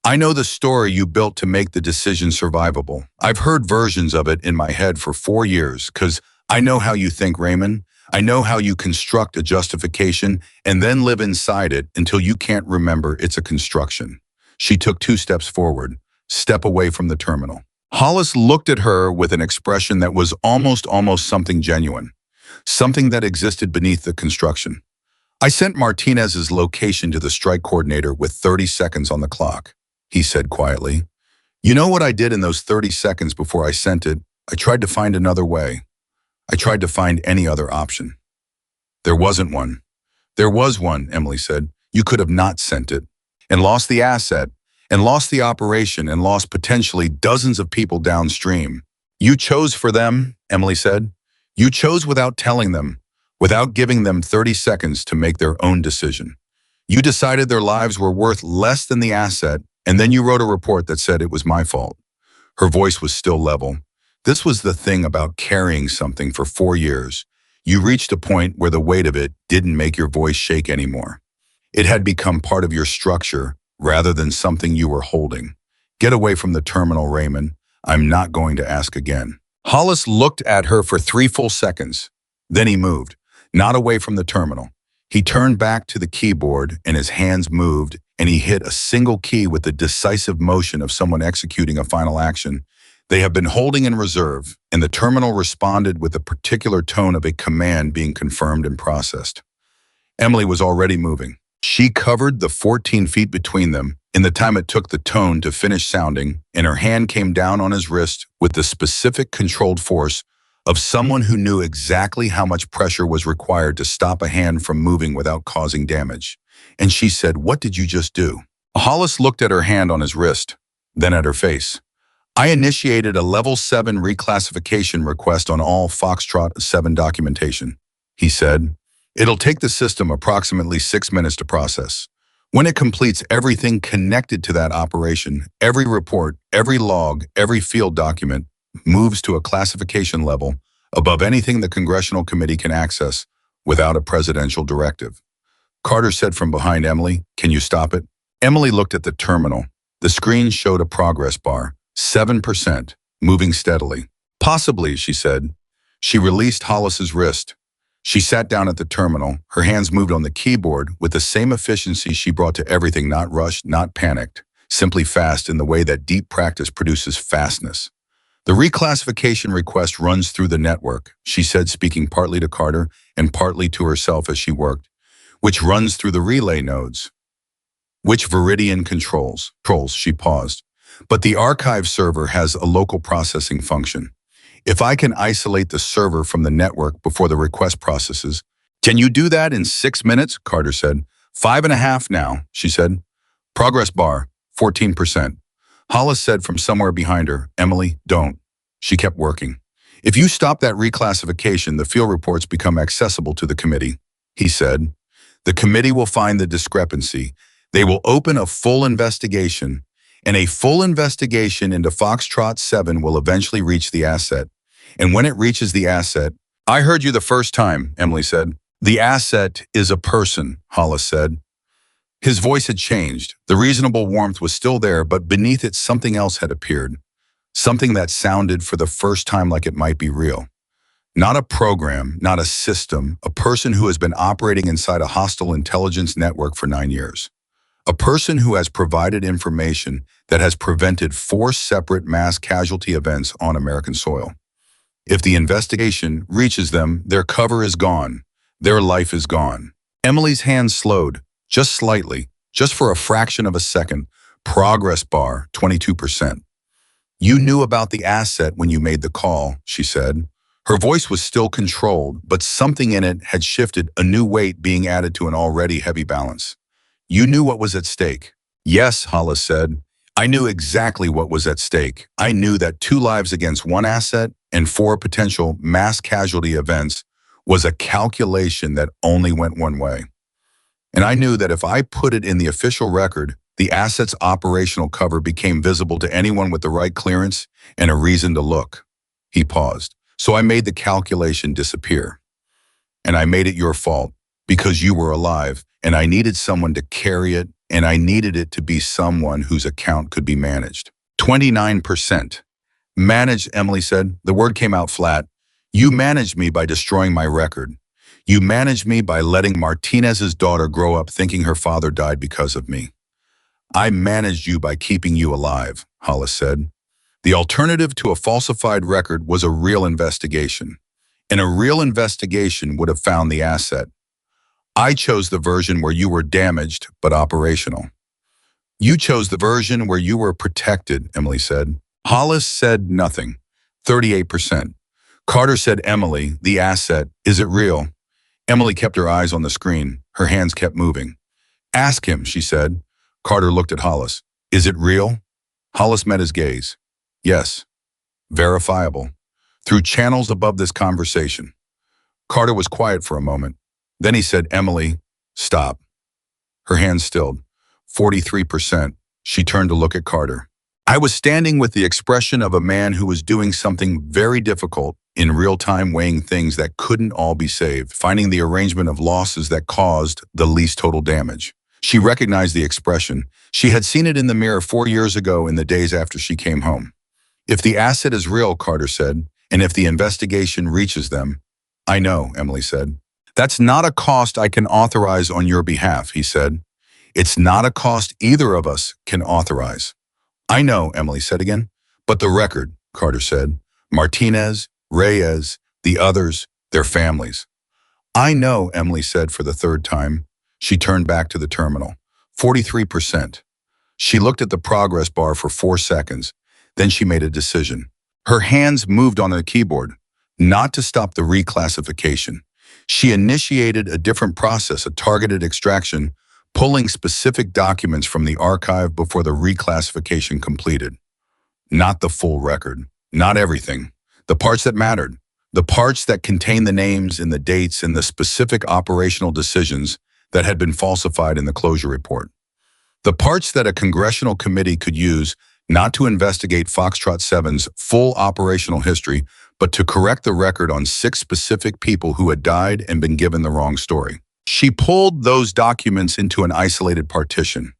I know the story you built to make the decision survivable. I've heard versions of it in my head for 4 years, because I know how you think, Raymond. I know how you construct a justification and then live inside it until you can't remember it's a construction. She took 2 steps forward. Step away from the terminal. Hollis looked at her with an expression that was almost something genuine, something that existed beneath the construction. I sent Martinez's location to the strike coordinator with 30 seconds on the clock, he said quietly. You know what I did in those 30 seconds before I sent it? I tried to find another way. I tried to find any other option. There wasn't one. There was one, Emily said. You could have not sent it and lost the asset and lost the operation and lost potentially dozens of people downstream. You chose for them, Emily said. You chose without telling them, without giving them 30 seconds to make their own decision. You decided their lives were worth less than the asset, and then you wrote a report that said it was my fault. Her voice was still level. This was the thing about carrying something for 4 years. You reached a point where the weight of it didn't make your voice shake anymore. It had become part of your structure rather than something you were holding. Get away from the terminal, Raymond. I'm not going to ask again. Hollis looked at her for 3 full seconds. Then he moved, not away from the terminal. He turned back to the keyboard and his hands moved and he hit a single key with the decisive motion of someone executing a final action they have been holding in reserve, and the terminal responded with a particular tone of a command being confirmed and processed. Emily was already moving. She covered the 14 feet between them in the time it took the tone to finish sounding, and her hand came down on his wrist with the specific controlled force of someone who knew exactly how much pressure was required to stop a hand from moving without causing damage. And she said, "What did you just do?" Hollis looked at her hand on his wrist, then at her face. I initiated a Level 7 reclassification request on all Foxtrot 7 documentation, he said. It'll take the system approximately 6 minutes to process. When it completes everything connected to that operation, every report, every log, every field document moves to a classification level above anything the Congressional Committee can access without a presidential directive. Carter said from behind Emily, "Can you stop it?" Emily looked at the terminal. The screen showed a progress bar. 7%, moving steadily. Possibly, she said. She released Hollis's wrist. She sat down at the terminal. Her hands moved on the keyboard with the same efficiency she brought to everything, not rushed, not panicked, simply fast in the way that deep practice produces fastness. The reclassification request runs through the network, she said, speaking partly to Carter and partly to herself as she worked. which runs through the relay nodes, which Viridian controls. She paused. But the archive server has a local processing function. If I can isolate the server from the network before the request processes, can you do that in 6 minutes? Carter said. 5.5 now, she said. Progress bar, 14%. Hollis said from somewhere behind her, Emily, don't. She kept working. If you stop that reclassification, the field reports become accessible to the committee, he said. The committee will find the discrepancy. They will open a full investigation, and a full investigation into Foxtrot 7 will eventually reach the asset. And when it reaches the asset, I heard you the first time, Emily said. The asset is a person, Hollis said. His voice had changed. The reasonable warmth was still there, but beneath it something else had appeared. Something that sounded for the first time like it might be real. Not a program, not a system, a person who has been operating inside a hostile intelligence network for 9 years. A person who has provided information that has prevented 4 separate mass casualty events on American soil. If the investigation reaches them, their cover is gone. Their life is gone. Emily's hand slowed, just slightly, just for a fraction of a second. Progress bar, 22%. You knew about the asset when you made the call, she said. Her voice was still controlled, but something in it had shifted, a new weight being added to an already heavy balance. You knew what was at stake. Yes, Hollis said. I knew exactly what was at stake. I knew that 2 lives against 1 asset and 4 potential mass casualty events was a calculation that only went one way. And I knew that if I put it in the official record, the asset's operational cover became visible to anyone with the right clearance and a reason to look. He paused. So I made the calculation disappear. And I made it your fault because you were alive, and I needed someone to carry it, and I needed it to be someone whose account could be managed. 29%. Managed, Emily said. The word came out flat. You managed me by destroying my record. You managed me by letting Martinez's daughter grow up thinking her father died because of me. I managed you by keeping you alive, Hollis said. The alternative to a falsified record was a real investigation. And a real investigation would have found the asset. I chose the version where you were damaged but operational. You chose the version where you were protected, Emily said. Hollis said nothing. 38%. Carter said, Emily, the asset, is it real? Emily kept her eyes on the screen. Her hands kept moving. Ask him, she said. Carter looked at Hollis. Is it real? Hollis met his gaze. Yes. Verifiable. Through channels above this conversation. Carter was quiet for a moment. Then he said, Emily, stop. Her hands stilled. 43%. She turned to look at Carter. I was standing with the expression of a man who was doing something very difficult, in real time weighing things that couldn't all be saved, finding the arrangement of losses that caused the least total damage. She recognized the expression. She had seen it in the mirror 4 years ago in the days after she came home. If the asset is real, Carter said, and if the investigation reaches them, I know, Emily said. That's not a cost I can authorize on your behalf, he said. It's not a cost either of us can authorize. I know, Emily said again. But the record, Carter said. Martinez, Reyes, the others, their families. I know, Emily said for the 3rd time. She turned back to the terminal. 43%. She looked at the progress bar for 4 seconds. Then she made a decision. Her hands moved on the keyboard, not to stop the reclassification. She initiated a different process, a targeted extraction, pulling specific documents from the archive before the reclassification completed. Not the full record, not everything. The parts that mattered, the parts that contained the names and the dates and the specific operational decisions that had been falsified in the closure report. The parts that a congressional committee could use not to investigate Foxtrot 7's full operational history, but to correct the record on 6 specific people who had died and been given the wrong story. She pulled those documents into an isolated partition.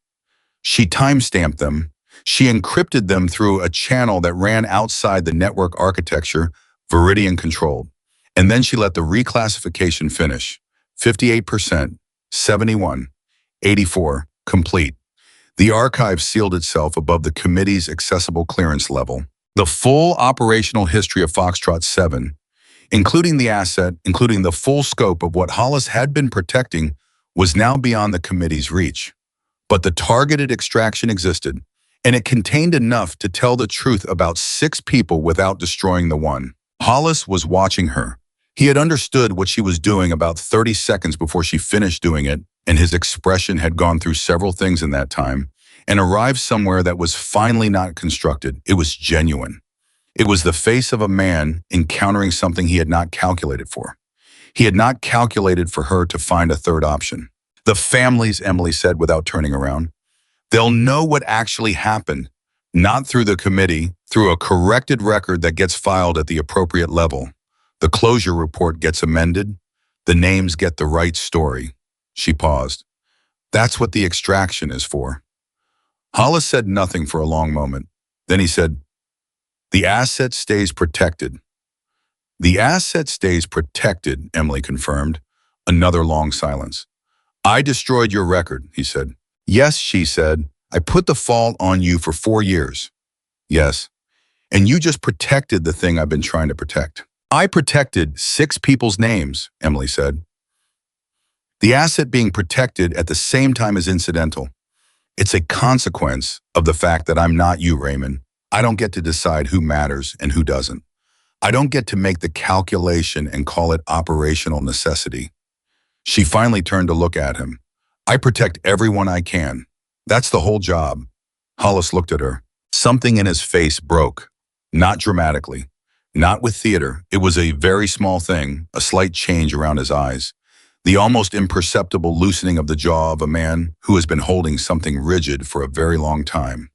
She timestamped them. She encrypted them through a channel that ran outside the network architecture, Viridian controlled. And then she let the reclassification finish. 58%, 71, 84, complete. The archive sealed itself above the committee's accessible clearance level. The full operational history of Foxtrot 7, including the asset, including the full scope of what Hollis had been protecting, was now beyond the committee's reach. But the targeted extraction existed, and it contained enough to tell the truth about 6 people without destroying the one. Hollis was watching her. He had understood what she was doing about 30 seconds before she finished doing it, and his expression had gone through several things in that time and arrived somewhere that was finally not constructed. It was genuine. It was the face of a man encountering something he had not calculated for. He had not calculated for her to find a third option. The families, Emily said without turning around. They'll know what actually happened, not through the committee, through a corrected record that gets filed at the appropriate level. The closure report gets amended. The names get the right story. She paused. That's what the extraction is for. Hollis said nothing for a long moment. Then he said, "The asset stays protected." "The asset stays protected," Emily confirmed. Another long silence. "I destroyed your record," he said. "Yes," she said. "I put the fault on you for 4 years." "Yes. And you just protected the thing I've been trying to protect." "I protected 6 people's names," Emily said. "The asset being protected at the same time is incidental. It's a consequence of the fact that I'm not you, Raymond. I don't get to decide who matters and who doesn't. I don't get to make the calculation and call it operational necessity." She finally turned to look at him. "I protect everyone I can. That's the whole job." Hollis looked at her. Something in his face broke. Not dramatically. Not with theater. It was a very small thing, a slight change around his eyes. The almost imperceptible loosening of the jaw of a man who has been holding something rigid for a very long time.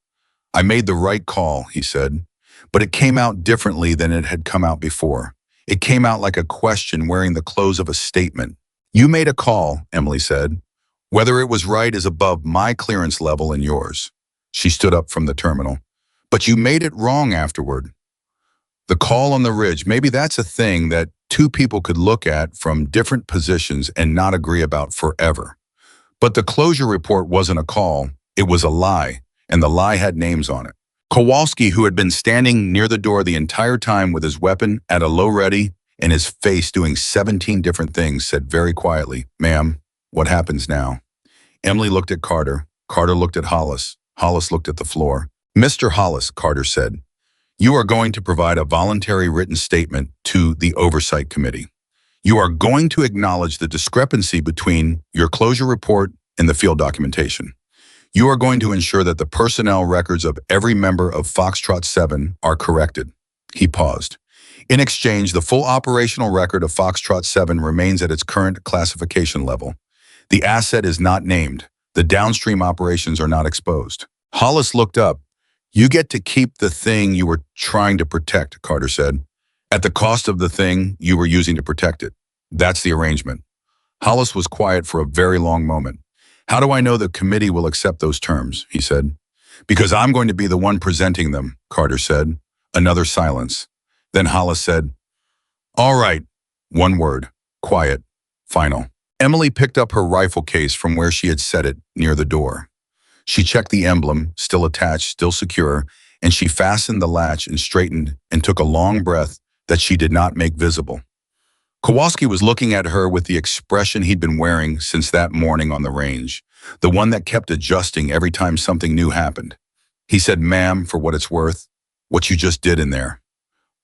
"I made the right call," he said, "but it came out differently than it had come out before. It came out like a question wearing the clothes of a statement." "You made a call," Emily said. "Whether it was right is above my clearance level and yours." She stood up from the terminal. "But you made it wrong afterward. The call on the ridge, maybe that's a thing that 2 people could look at from different positions and not agree about forever. But the closure report wasn't a call, it was a lie, and the lie had names on it." Kowalski, who had been standing near the door the entire time with his weapon at a low ready and his face doing 17 different things, said very quietly, "Ma'am, what happens now?" Emily looked at Carter. Carter looked at Hollis. Hollis looked at the floor. "Mr. Hollis," Carter said, "you are going to provide a voluntary written statement to the Oversight Committee. You are going to acknowledge the discrepancy between your closure report and the field documentation. You are going to ensure that the personnel records of every member of Foxtrot 7 are corrected." He paused. "In exchange, the full operational record of Foxtrot 7 remains at its current classification level. The asset is not named. The downstream operations are not exposed." Hollis looked up. "You get to keep the thing you were trying to protect," Carter said, "at the cost of the thing you were using to protect it. That's the arrangement." Hollis was quiet for a very long moment. "How do I know the committee will accept those terms?" he said. "Because I'm going to be the one presenting them," Carter said. Another silence. Then Hollis said, "All right." One word. Quiet. Final. Emily picked up her rifle case from where she had set it near the door. She checked the emblem, still attached, still secure, and she fastened the latch and straightened and took a long breath that she did not make visible. Kowalski was looking at her with the expression he'd been wearing since that morning on the range, the one that kept adjusting every time something new happened. He said, "Ma'am, for what it's worth, what you just did in there."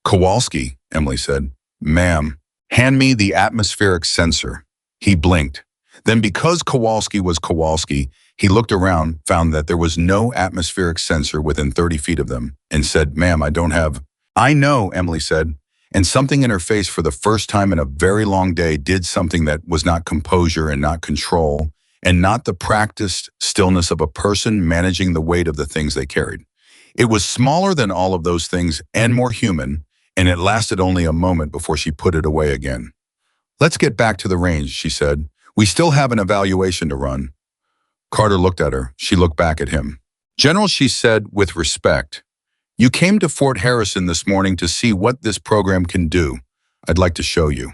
"Kowalski," Emily said. "Ma'am, hand me the atmospheric sensor." He blinked. Then, because Kowalski was Kowalski, he looked around, found that there was no atmospheric sensor within 30 feet of them, and said, "Ma'am, I don't have." "I know," Emily said, and something in her face for the first time in a very long day did something that was not composure and not control, and not the practiced stillness of a person managing the weight of the things they carried. It was smaller than all of those things and more human, and it lasted only a moment before she put it away again. "Let's get back to the range," she said. "We still have an evaluation to run." Carter looked at her. She looked back at him. "General," she said with respect, "you came to Fort Harrison this morning to see what this program can do. I'd like to show you."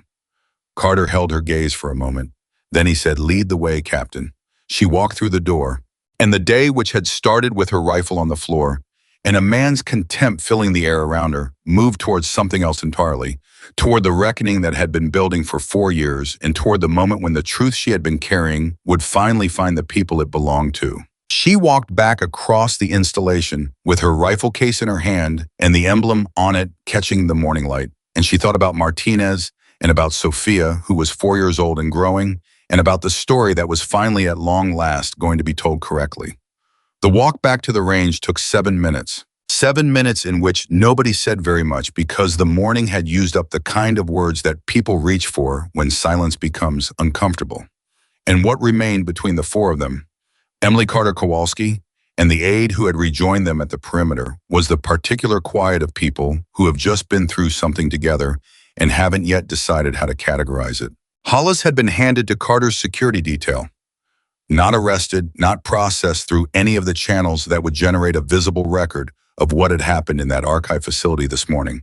Carter held her gaze for a moment. Then he said, "Lead the way, Captain." She walked through the door, and the day, which had started with her rifle on the floor, and a man's contempt filling the air around her, moved towards something else entirely, toward the reckoning that had been building for 4 years, and toward the moment when the truth she had been carrying would finally find the people it belonged to. She walked back across the installation with her rifle case in her hand and the emblem on it catching the morning light, and she thought about Martinez and about Sophia, who was 4 years old and growing, and about the story that was finally at long last going to be told correctly. The walk back to the range took 7 minutes. 7 minutes in which nobody said very much because the morning had used up the kind of words that people reach for when silence becomes uncomfortable. And what remained between the four of them, Emily Carter Kowalski and the aide who had rejoined them at the perimeter, was the particular quiet of people who have just been through something together and haven't yet decided how to categorize it. Hollis had been handed to Carter's security detail. Not arrested, not processed through any of the channels that would generate a visible record of what had happened in that archive facility this morning.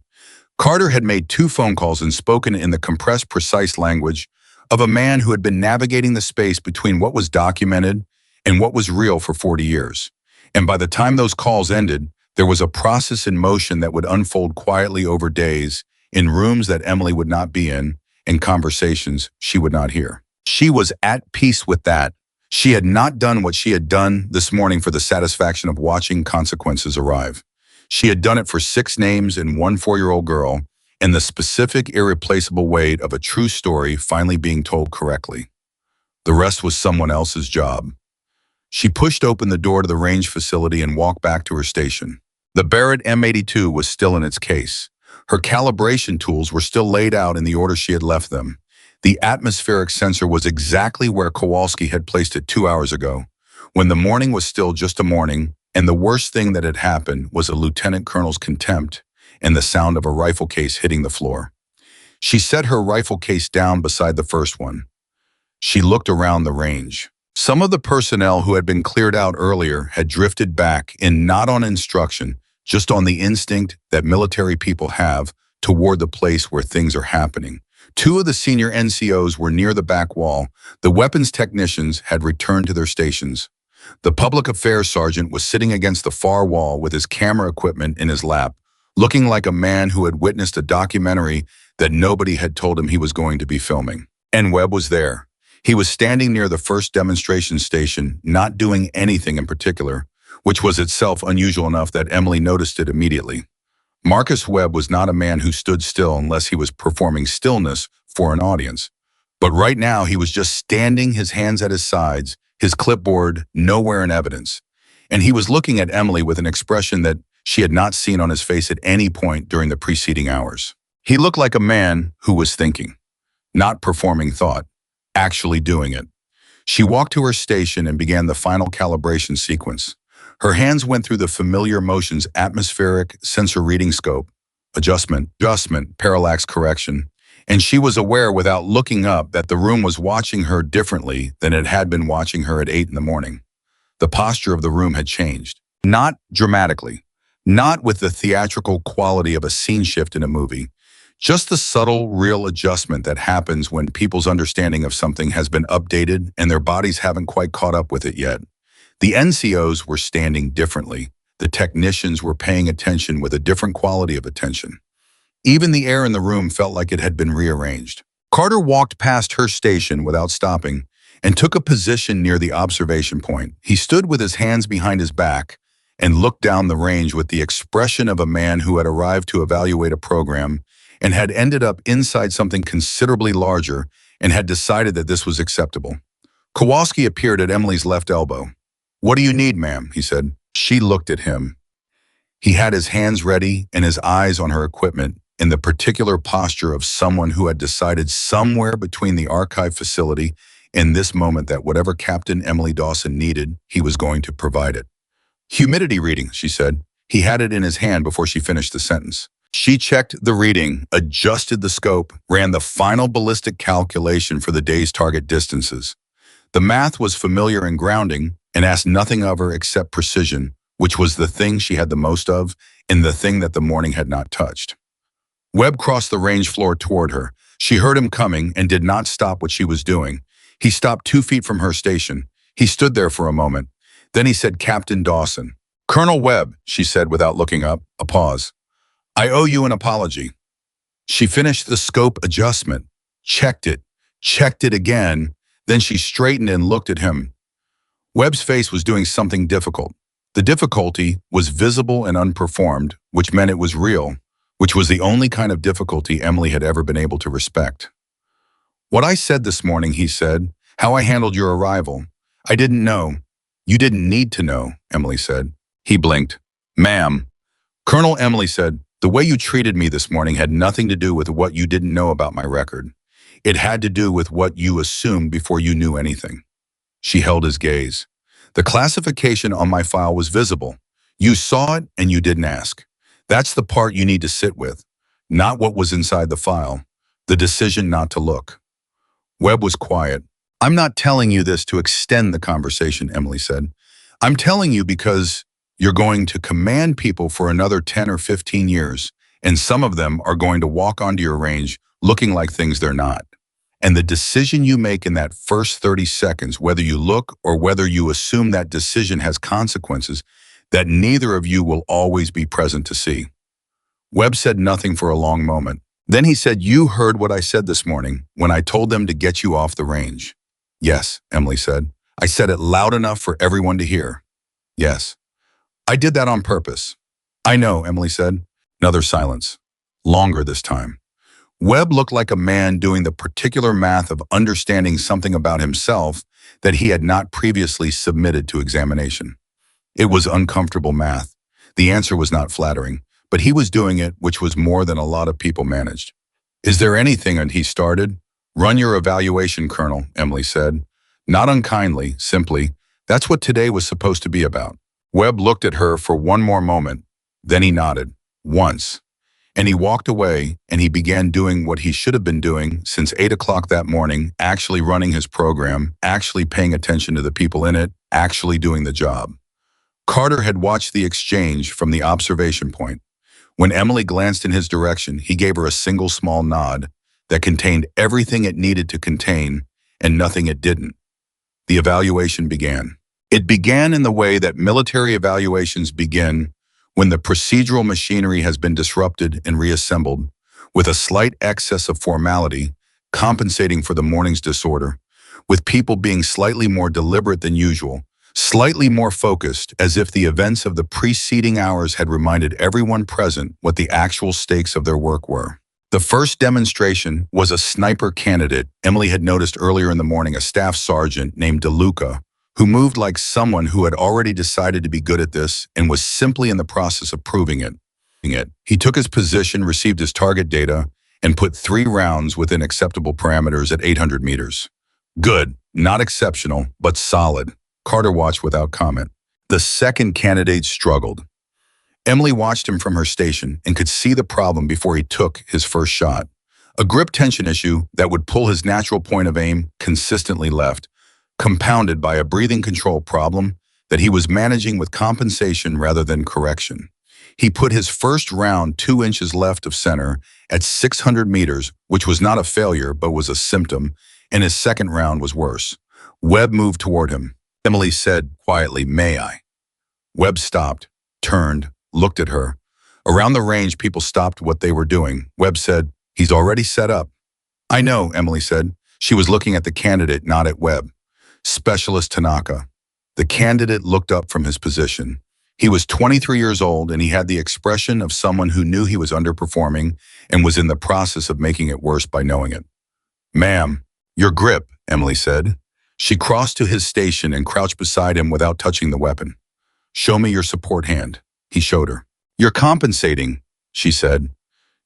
Carter had made 2 phone calls and spoken in the compressed, precise language of a man who had been navigating the space between what was documented and what was real for 40 years. And by the time those calls ended, there was a process in motion that would unfold quietly over days, in rooms that Emily would not be in conversations she would not hear. She was at peace with that. She had not done what she had done this morning for the satisfaction of watching consequences arrive. She had done it for 6 names and 1 4-year-old girl, and the specific, irreplaceable weight of a true story finally being told correctly. The rest was someone else's job. She pushed open the door to the range facility and walked back to her station. The Barrett M82 was still in its case. Her calibration tools were still laid out in the order she had left them. The atmospheric sensor was exactly where Kowalski had placed it 2 hours ago, when the morning was still just a morning, and the worst thing that had happened was a lieutenant colonel's contempt and the sound of a rifle case hitting the floor. She set her rifle case down beside the first one. She looked around the range. Some of the personnel who had been cleared out earlier had drifted back in, not on instruction, just on the instinct that military people have toward the place where things are happening. 2 of the senior NCOs were near the back wall. The weapons technicians had returned to their stations. The public affairs sergeant was sitting against the far wall with his camera equipment in his lap, looking like a man who had witnessed a documentary that nobody had told him he was going to be filming. And Webb was there. He was standing near the first demonstration station, not doing anything in particular, which was itself unusual enough that Emily noticed it immediately. Marcus Webb was not a man who stood still unless he was performing stillness for an audience. But right now he was just standing, his hands at his sides, his clipboard nowhere in evidence. And he was looking at Emily with an expression that she had not seen on his face at any point during the preceding hours. He looked like a man who was thinking, not performing thought, actually doing it. She walked to her station and began the final calibration sequence. Her hands went through the familiar motions: atmospheric, sensor reading scope, adjustment, parallax correction, and she was aware without looking up that the room was watching her differently than it had been watching her at 8 in the morning. The posture of the room had changed. Not dramatically, not with the theatrical quality of a scene shift in a movie, just the subtle, real adjustment that happens when people's understanding of something has been updated and their bodies haven't quite caught up with it yet. The NCOs were standing differently. The technicians were paying attention with a different quality of attention. Even the air in the room felt like it had been rearranged. Carter walked past her station without stopping and took a position near the observation point. He stood with his hands behind his back and looked down the range with the expression of a man who had arrived to evaluate a program and had ended up inside something considerably larger and had decided that this was acceptable. Kowalski appeared at Emily's left elbow. "What do you need, ma'am?" he said. She looked at him. He had his hands ready and his eyes on her equipment, in the particular posture of someone who had decided somewhere between the archive facility and this moment that whatever Captain Emily Dawson needed, he was going to provide it. "Humidity reading," she said. He had it in his hand before she finished the sentence. She checked the reading, adjusted the scope, ran the final ballistic calculation for the day's target distances. The math was familiar and grounding, and asked nothing of her except precision, which was the thing she had the most of and the thing that the morning had not touched. Webb crossed the range floor toward her. She heard him coming and did not stop what she was doing. He stopped 2 feet from her station. He stood there for a moment. Then he said, "Captain Dawson." Colonel Webb, she said without looking up, a pause. I owe you an apology. She finished the scope adjustment, checked it again, then she straightened and looked at him. Webb's face was doing something difficult. The difficulty was visible and unperformed, which meant it was real, which was the only kind of difficulty Emily had ever been able to respect. What I said this morning, he said, how I handled your arrival. I didn't know. You didn't need to know, Emily said. He blinked. Ma'am. Colonel, Emily said, the way you treated me this morning had nothing to do with what you didn't know about my record. It had to do with what you assumed before you knew anything. She held his gaze. The classification on my file was visible. You saw it and you didn't ask. That's the part you need to sit with, not what was inside the file, the decision not to look. Webb was quiet. I'm not telling you this to extend the conversation, Emily said. I'm telling you because you're going to command people for another 10 or 15 years, and some of them are going to walk onto your range looking like things they're not. And the decision you make in that first 30 seconds, whether you look or whether you assume that decision has consequences that neither of you will always be present to see. Webb said nothing for a long moment. Then he said, you heard what I said this morning when I told them to get you off the range. Yes, Emily said. I said it loud enough for everyone to hear. Yes. I did that on purpose. I know, Emily said. Another silence. Longer this time. Webb looked like a man doing the particular math of understanding something about himself that he had not previously submitted to examination. It was uncomfortable math. The answer was not flattering, but he was doing it, which was more than a lot of people managed. Is there anything, and he started? Run your evaluation, Colonel, Emily said. Not unkindly, simply, that's what today was supposed to be about. Webb looked at her for one more moment, then he nodded, once. And he walked away, and he began doing what he should have been doing since 8 o'clock that morning, actually running his program, actually paying attention to the people in it, actually doing the job. Carter had watched the exchange from the observation point. When Emily glanced in his direction, he gave her a single small nod that contained everything it needed to contain and nothing it didn't. The evaluation began. It began in the way that military evaluations begin when the procedural machinery has been disrupted and reassembled, with a slight excess of formality, compensating for the morning's disorder, with people being slightly more deliberate than usual, slightly more focused, as if the events of the preceding hours had reminded everyone present what the actual stakes of their work were. The first demonstration was a sniper candidate. Emily had noticed earlier in the morning a staff sergeant named DeLuca, who moved like someone who had already decided to be good at this and was simply in the process of proving it. He took his position, received his target data, and put 3 rounds within acceptable parameters at 800 meters. Good, not exceptional, but solid. Carter watched without comment. The second candidate struggled. Emily watched him from her station and could see the problem before he took his first shot. A grip tension issue that would pull his natural point of aim consistently left, compounded by a breathing control problem that he was managing with compensation rather than correction. He put his first round 2 inches left of center at 600 meters, which was not a failure but was a symptom, and his second round was worse. Webb moved toward him. Emily said quietly, "May I?" Webb stopped, turned, looked at her. Around the range, people stopped what they were doing. Webb said, "He's already set up." "I know," Emily said. She was looking at the candidate, not at Webb. Specialist Tanaka. The candidate looked up from his position. He was 23 years old, and he had the expression of someone who knew he was underperforming and was in the process of making it worse by knowing it. "Ma'am, your grip," Emily said. She crossed to his station and crouched beside him without touching the weapon. "Show me your support hand." He showed her. "You're compensating," she said.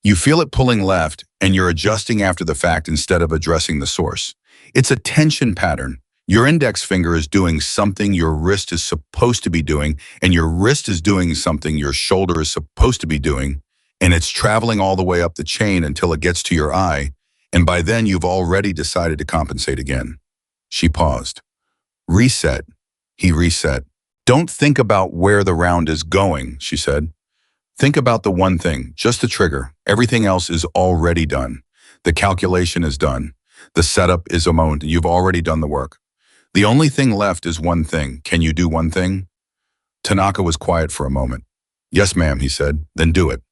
"You feel it pulling left, and you're adjusting after the fact instead of addressing the source. It's a tension pattern. Your index finger is doing something your wrist is supposed to be doing, and your wrist is doing something your shoulder is supposed to be doing, and it's traveling all the way up the chain until it gets to your eye, and by then you've already decided to compensate again." She paused. "Reset." He reset. "Don't think about where the round is going," she said. "Think about the one thing, just the trigger. Everything else is already done. The calculation is done. The setup is a moment. You've already done the work. The only thing left is one thing. Can you do one thing?" Tanaka was quiet for a moment. Yes, ma'am, he said. Then do it.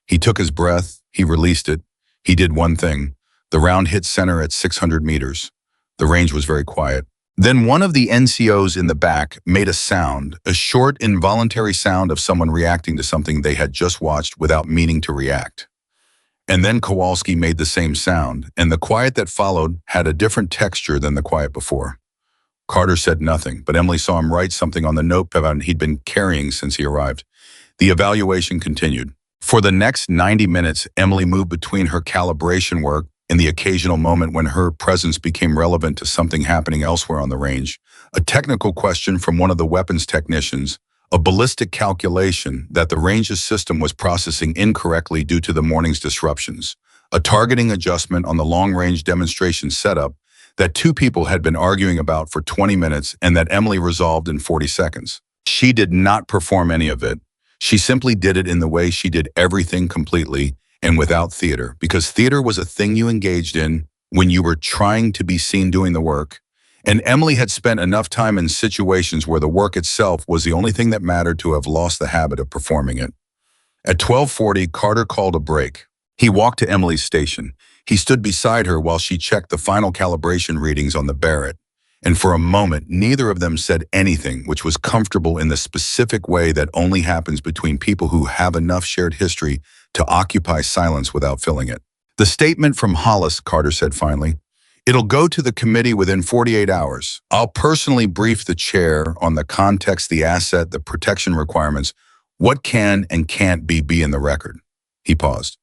He took his breath. He released it. He did one thing. The round hit center at 600 meters. The range was very quiet. Then one of the NCOs in the back made a sound, a short, involuntary sound of someone reacting to something they had just watched without meaning to react. And then Kowalski made the same sound, and the quiet that followed had a different texture than the quiet before. Carter said nothing, but Emily saw him write something on the notepad he'd been carrying since he arrived. The evaluation continued. For the next 90 minutes, Emily moved between her calibration work and the occasional moment when her presence became relevant to something happening elsewhere on the range. A technical question from one of the weapons technicians, a ballistic calculation that the range's system was processing incorrectly due to the morning's disruptions, a targeting adjustment on the long-range demonstration setup that two people had been arguing about for 20 minutes and that Emily resolved in 40 seconds. She did not perform any of it. She simply did it in the way she did everything completely and without theater, because theater was a thing you engaged in when you were trying to be seen doing the work, and Emily had spent enough time in situations where the work itself was the only thing that mattered to have lost the habit of performing it. At 12:40, Carter called a break. He walked to Emily's station. He stood beside her while she checked the final calibration readings on the Barrett, and for a moment, neither of them said anything, which was comfortable in the specific way that only happens between people who have enough shared history to occupy silence without filling it. The statement from Hollis, Carter said finally, it'll go to the committee within 48 hours. I'll personally brief the chair on the context, the asset, the protection requirements, what can and can't be in the record. He paused.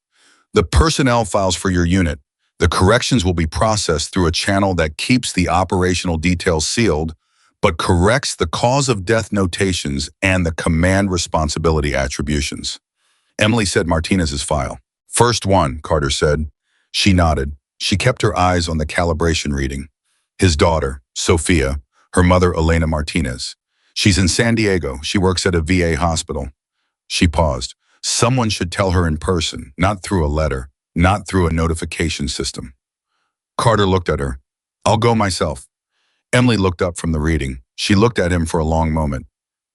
The personnel files for your unit. The corrections will be processed through a channel that keeps the operational details sealed, but corrects the cause of death notations and the command responsibility attributions. Emily said Martinez's file. First one, Carter said. She nodded. She kept her eyes on the calibration reading. His daughter, Sophia, her mother, Elena Martinez. She's in San Diego. She works at a VA hospital. She paused. Someone should tell her in person, not through a letter, not through a notification system. Carter looked at her. I'll go myself. Emily looked up from the reading. She looked at him for a long moment.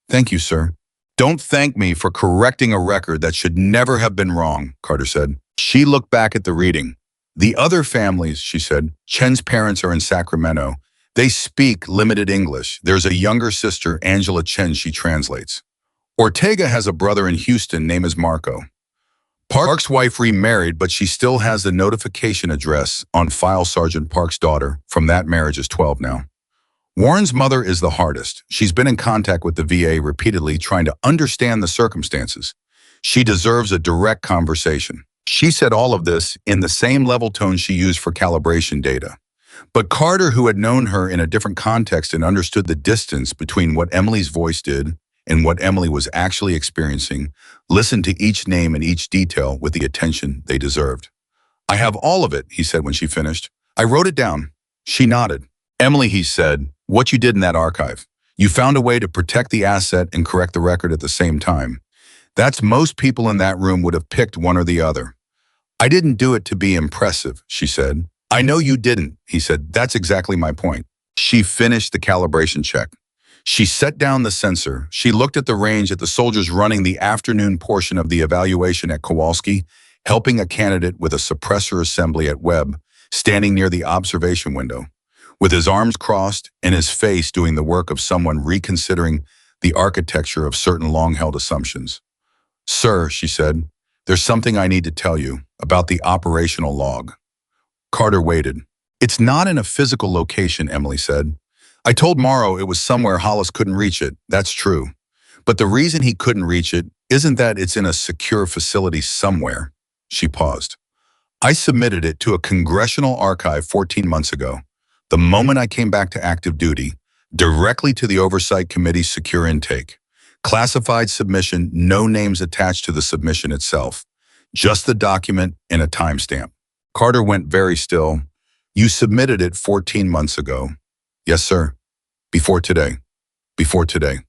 Thank you, sir. Don't thank me for correcting a record that should never have been wrong, Carter said. She looked back at the reading. The other families, she said, Chen's parents are in Sacramento. They speak limited English. There's a younger sister, Angela Chen, she translates. Ortega has a brother in Houston named Marco. Park's wife remarried, but she still has the notification address on file. Sergeant Park's daughter from that marriage is 12 now. Warren's mother is the hardest. She's been in contact with the VA repeatedly trying to understand the circumstances. She deserves a direct conversation. She said all of this in the same level tone she used for calibration data. But Carter, who had known her in a different context and understood the distance between what Emily's voice did and what Emily was actually experiencing, listened to each name and each detail with the attention they deserved. I have all of it, he said when she finished. I wrote it down. She nodded. Emily, he said, what you did in that archive. You found a way to protect the asset and correct the record at the same time. That's most people in that room would have picked one or the other. I didn't do it to be impressive, she said. I know you didn't, he said. That's exactly my point. She finished the calibration check. She set down the sensor. She looked at the range at the soldiers running the afternoon portion of the evaluation at Kowalski, helping a candidate with a suppressor assembly at Webb, standing near the observation window, with his arms crossed and his face doing the work of someone reconsidering the architecture of certain long-held assumptions. Sir, she said, there's something I need to tell you about the operational log. Carter waited. It's not in a physical location, Emily said. I told Morrow it was somewhere Hollis couldn't reach it. That's true. But the reason he couldn't reach it isn't that it's in a secure facility somewhere. She paused. I submitted it to a congressional archive 14 months ago, the moment I came back to active duty, directly to the Oversight Committee's secure intake. Classified submission, no names attached to the submission itself. Just the document and a timestamp. Carter went very still. You submitted it 14 months ago. Yes, sir. Before today. Before today.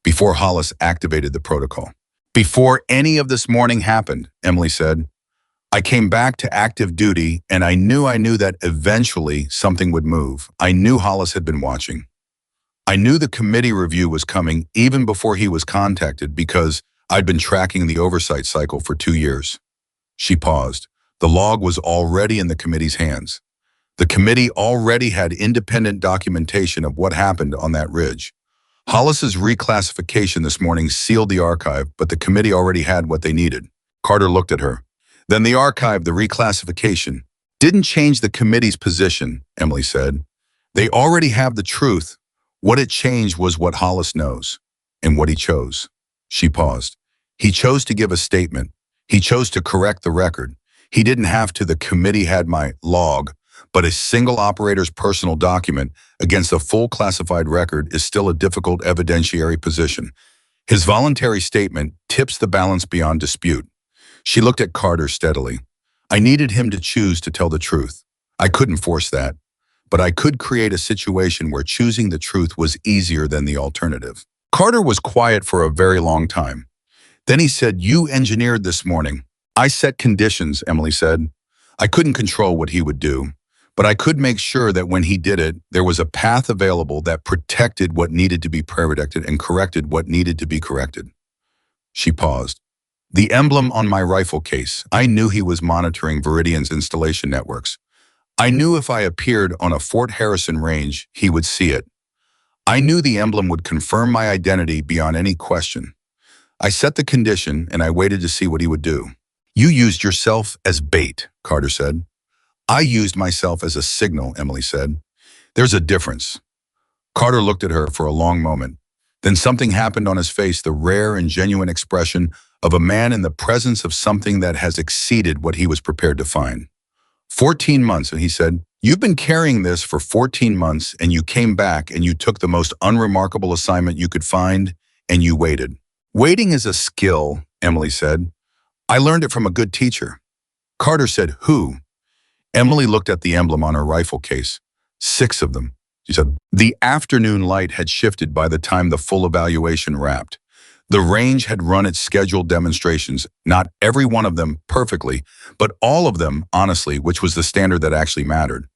Before Hollis activated the protocol. Before any of this morning happened, Emily said. I came back to active duty and I knew that eventually something would move. I knew Hollis had been watching. I knew the committee review was coming even before he was contacted because I'd been tracking the oversight cycle for 2 years. She paused. The log was already in the committee's hands. The committee already had independent documentation of what happened on that ridge. Hollis's reclassification this morning sealed the archive, but the committee already had what they needed. Carter looked at her. Then the archive, the reclassification, didn't change the committee's position, Emily said. They already have the truth. What it changed was what Hollis knows, and what he chose. She paused. He chose to give a statement. He chose to correct the record. He didn't have to. The committee had my log, but a single operator's personal document against a full classified record is still a difficult evidentiary position. His voluntary statement tips the balance beyond dispute. She looked at Carter steadily. I needed him to choose to tell the truth. I couldn't force that, but I could create a situation where choosing the truth was easier than the alternative. Carter was quiet for a very long time. Then he said, "You engineered this morning." "I set conditions," Emily said. "I couldn't control what he would do, but I could make sure that when he did it, there was a path available that protected what needed to be protected and corrected what needed to be corrected." She paused. "The emblem on my rifle case, I knew he was monitoring Viridian's installation networks. I knew if I appeared on a Fort Harrison range, he would see it. I knew the emblem would confirm my identity beyond any question. I set the condition and I waited to see what he would do." "You used yourself as bait," Carter said. "I used myself as a signal," Emily said. "There's a difference." Carter looked at her for a long moment. Then something happened on his face, the rare and genuine expression of a man in the presence of something that has exceeded what he was prepared to find. 14 months, and he said, "You've been carrying this for 14 months, and you came back and you took the most unremarkable assignment you could find, and you waited." "Waiting is a skill," Emily said. "I learned it from a good teacher." Carter said, "Who?" Emily looked at the emblem on her rifle case. 6 of them. She said, "The afternoon light had shifted by the time the full evaluation wrapped. The range had run its scheduled demonstrations, not every one of them perfectly, but all of them, honestly, which was the standard that actually mattered.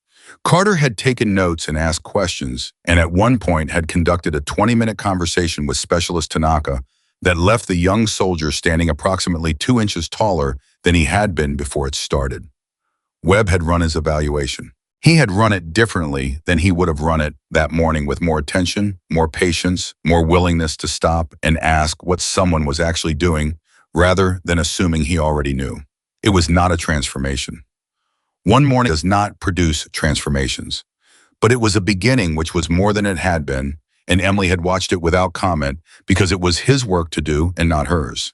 Carter had taken notes and asked questions, and at one point had conducted a 20-minute conversation with Specialist Tanaka that left the young soldier standing approximately 2 inches taller than he had been before it started. Webb had run his evaluation. He had run it differently than he would have run it that morning, with more attention, more patience, more willingness to stop and ask what someone was actually doing rather than assuming he already knew. It was not a transformation. One morning does not produce transformations, but it was a beginning which was more than it had been, and Emily had watched it without comment because it was his work to do and not hers.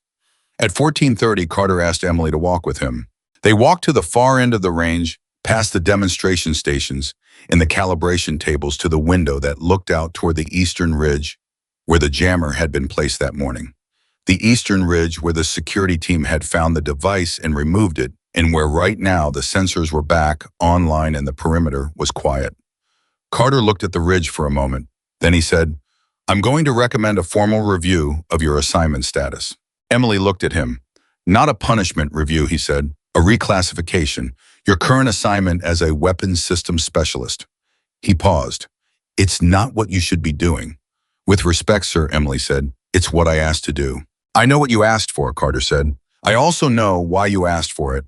At 14:30, Carter asked Emily to walk with him. They walked to the far end of the range, past the demonstration stations and the calibration tables, to the window that looked out toward the eastern ridge where the jammer had been placed that morning. The eastern ridge where the security team had found the device and removed it, and where right now the sensors were back online and the perimeter was quiet. Carter looked at the ridge for a moment. Then he said, "I'm going to recommend a formal review of your assignment status." Emily looked at him. "Not a punishment review," he said. "A reclassification. Your current assignment as a weapons systems specialist." He paused. "It's not what you should be doing." "With respect, sir," Emily said, "it's what I asked to do." "I know what you asked for," Carter said. "I also know why you asked for it.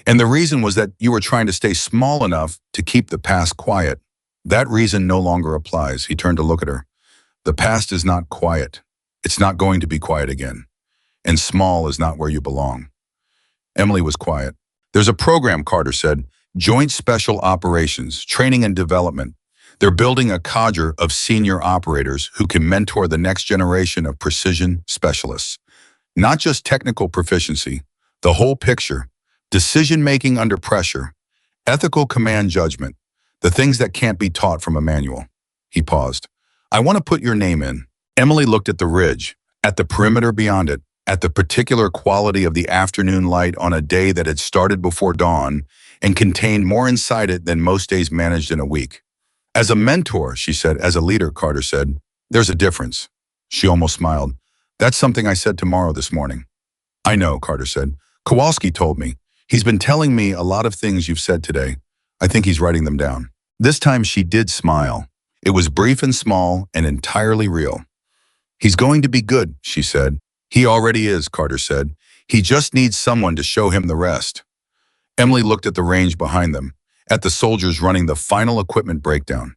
And the reason was that you were trying to stay small enough to keep the past quiet. That reason no longer applies." He turned to look at her. "The past is not quiet. It's not going to be quiet again. And small is not where you belong." Emily was quiet. "There's a program," Carter said, "Joint Special Operations, Training and Development. They're building a cadre of senior operators who can mentor the next generation of precision specialists. Not just technical proficiency, the whole picture, decision-making under pressure, ethical command judgment, the things that can't be taught from a manual." He paused. "I want to put your name in." Emily looked at the ridge, at the perimeter beyond it, at the particular quality of the afternoon light on a day that had started before dawn and contained more inside it than most days managed in a week. "As a mentor," she said. "As a leader," Carter said. "There's a difference." She almost smiled. "That's something I said to Morrow this morning." "I know," Carter said. "Kowalski told me. He's been telling me a lot of things you've said today. I think he's writing them down." This time she did smile. It was brief and small and entirely real. "He's going to be good," she said. "He already is," Carter said. "He just needs someone to show him the rest." Emily looked at the range behind them, at the soldiers running the final equipment breakdown,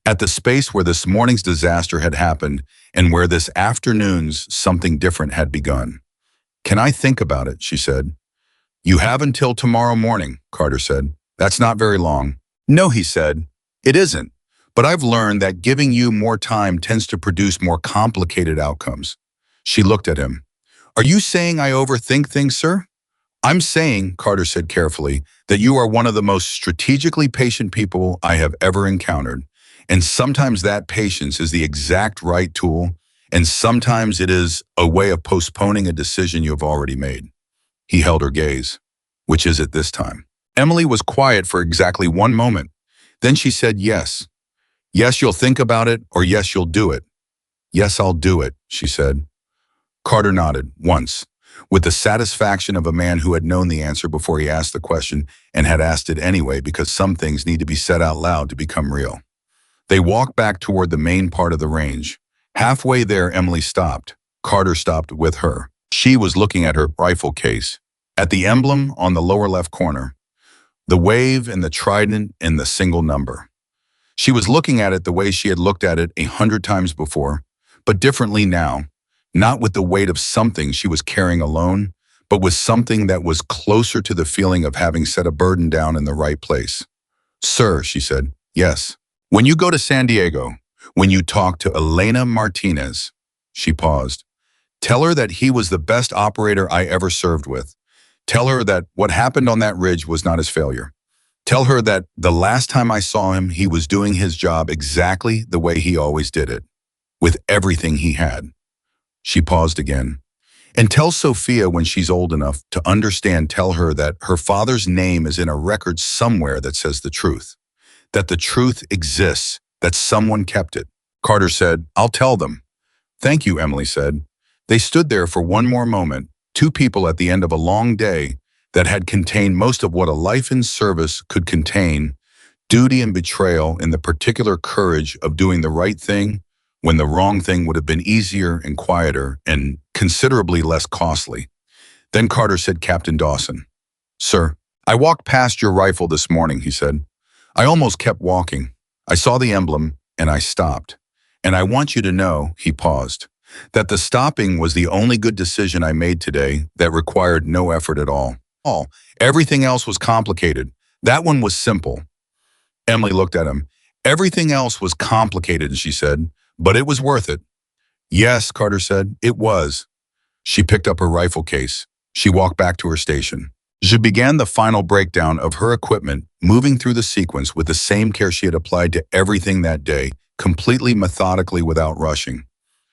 at the space where this morning's disaster had happened and where this afternoon's something different had begun. "Can I think about it?" she said. "You have until tomorrow morning," Carter said. "That's not very long." "No," he said. "It isn't. But I've learned that giving you more time tends to produce more complicated outcomes." She looked at him. "Are you saying I overthink things, sir?" "I'm saying," Carter said carefully, "that you are one of the most strategically patient people I have ever encountered. And sometimes that patience is the exact right tool, and sometimes it is a way of postponing a decision you have already made." He held her gaze. "Which is it this time?" Emily was quiet for exactly one moment. Then she said, "Yes. Yes, you'll think about it, or yes, you'll do it." "Yes, I'll do it," she said. Carter nodded, once, with the satisfaction of a man who had known the answer before he asked the question and had asked it anyway because some things need to be said out loud to become real. They walked back toward the main part of the range. Halfway there, Emily stopped. Carter stopped with her. She was looking at her rifle case, at the emblem on the lower left corner, the wave and the trident and the single number. She was looking at it the way she had looked at it 100 times before, but differently now, not with the weight of something she was carrying alone, but with something that was closer to the feeling of having set a burden down in the right place. "Sir," she said. "Yes. When you go to San Diego, when you talk to Elena Martinez," she paused, "tell her that he was the best operator I ever served with. Tell her that what happened on that ridge was not his failure. Tell her that the last time I saw him, he was doing his job exactly the way he always did it, with everything he had." She paused again. "And tell Sophia when she's old enough to understand, tell her that her father's name is in a record somewhere that says the truth. That the truth exists, that someone kept it." Carter said, "I'll tell them." "Thank you," Emily said. They stood there for one more moment, two people at the end of a long day that had contained most of what a life in service could contain, duty and betrayal and the particular courage of doing the right thing when the wrong thing would have been easier and quieter and considerably less costly. Then Carter said, "Captain Dawson." "Sir." "I walked past your rifle this morning," he said. "I almost kept walking. I saw the emblem and I stopped. And I want you to know," he paused, "that the stopping was the only good decision I made today that required no effort at all. Everything else was complicated. That one was simple." Emily looked at him. "Everything else was complicated," she said, "but it was worth it." "Yes," Carter said, "it was." She picked up her rifle case. She walked back to her station. She began the final breakdown of her equipment, moving through the sequence with the same care she had applied to everything that day, completely methodically without rushing.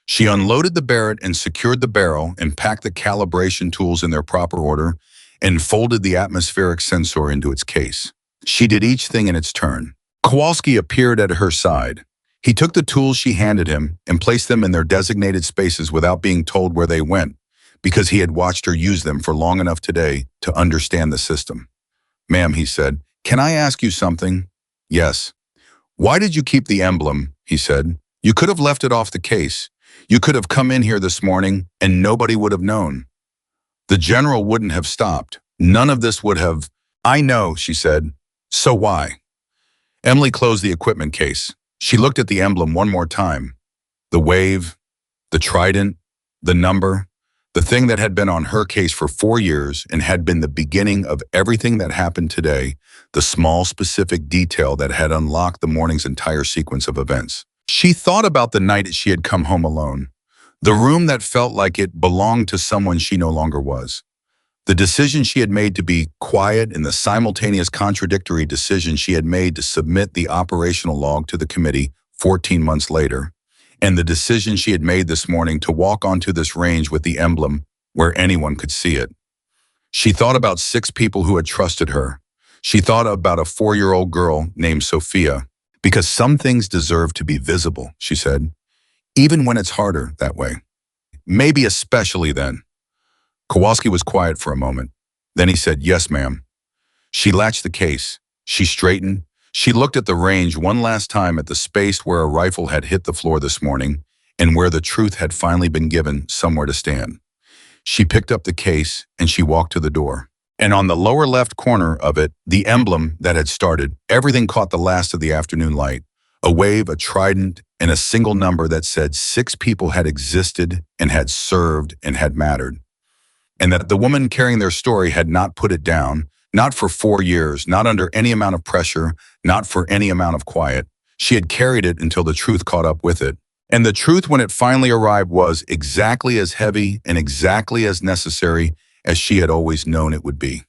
She unloaded the Barrett and secured the barrel and packed the calibration tools in their proper order and folded the atmospheric sensor into its case. She did each thing in its turn. Kowalski appeared at her side. He took the tools she handed him and placed them in their designated spaces without being told where they went, because he had watched her use them for long enough today to understand the system. "Ma'am," he said, "can I ask you something?" "Yes." "Why did you keep the emblem?" he said. "You could have left it off the case. You could have come in here this morning and nobody would have known. The general wouldn't have stopped. None of this would have—" "I know," she said. "So why?" Emily closed the equipment case. She looked at the emblem one more time. The wave, the trident, the number, the thing that had been on her case for 4 years and had been the beginning of everything that happened today, the small specific detail that had unlocked the morning's entire sequence of events. She thought about the night she had come home alone, the room that felt like it belonged to someone she no longer was, the decision she had made to be quiet and the simultaneous contradictory decision she had made to submit the operational log to the committee 14 months later, and the decision she had made this morning to walk onto this range with the emblem where anyone could see it. She thought about 6 people who had trusted her. She thought about a 4-year-old girl named Sophia. "Because some things deserve to be visible," she said, "even when it's harder that way. Maybe especially then." Kowalski was quiet for a moment. Then he said, "Yes, ma'am." She latched the case. She straightened. She looked at the range one last time at the space where a rifle had hit the floor this morning and where the truth had finally been given somewhere to stand. She picked up the case and she walked to the door. And on the lower left corner of it, the emblem that had started, everything caught the last of the afternoon light. A wave, a trident, and a single number that said 6 people had existed and had served and had mattered. And that the woman carrying their story had not put it down, not for 4 years, not under any amount of pressure, not for any amount of quiet. She had carried it until the truth caught up with it. And the truth, when it finally arrived, was exactly as heavy and exactly as necessary as she had always known it would be.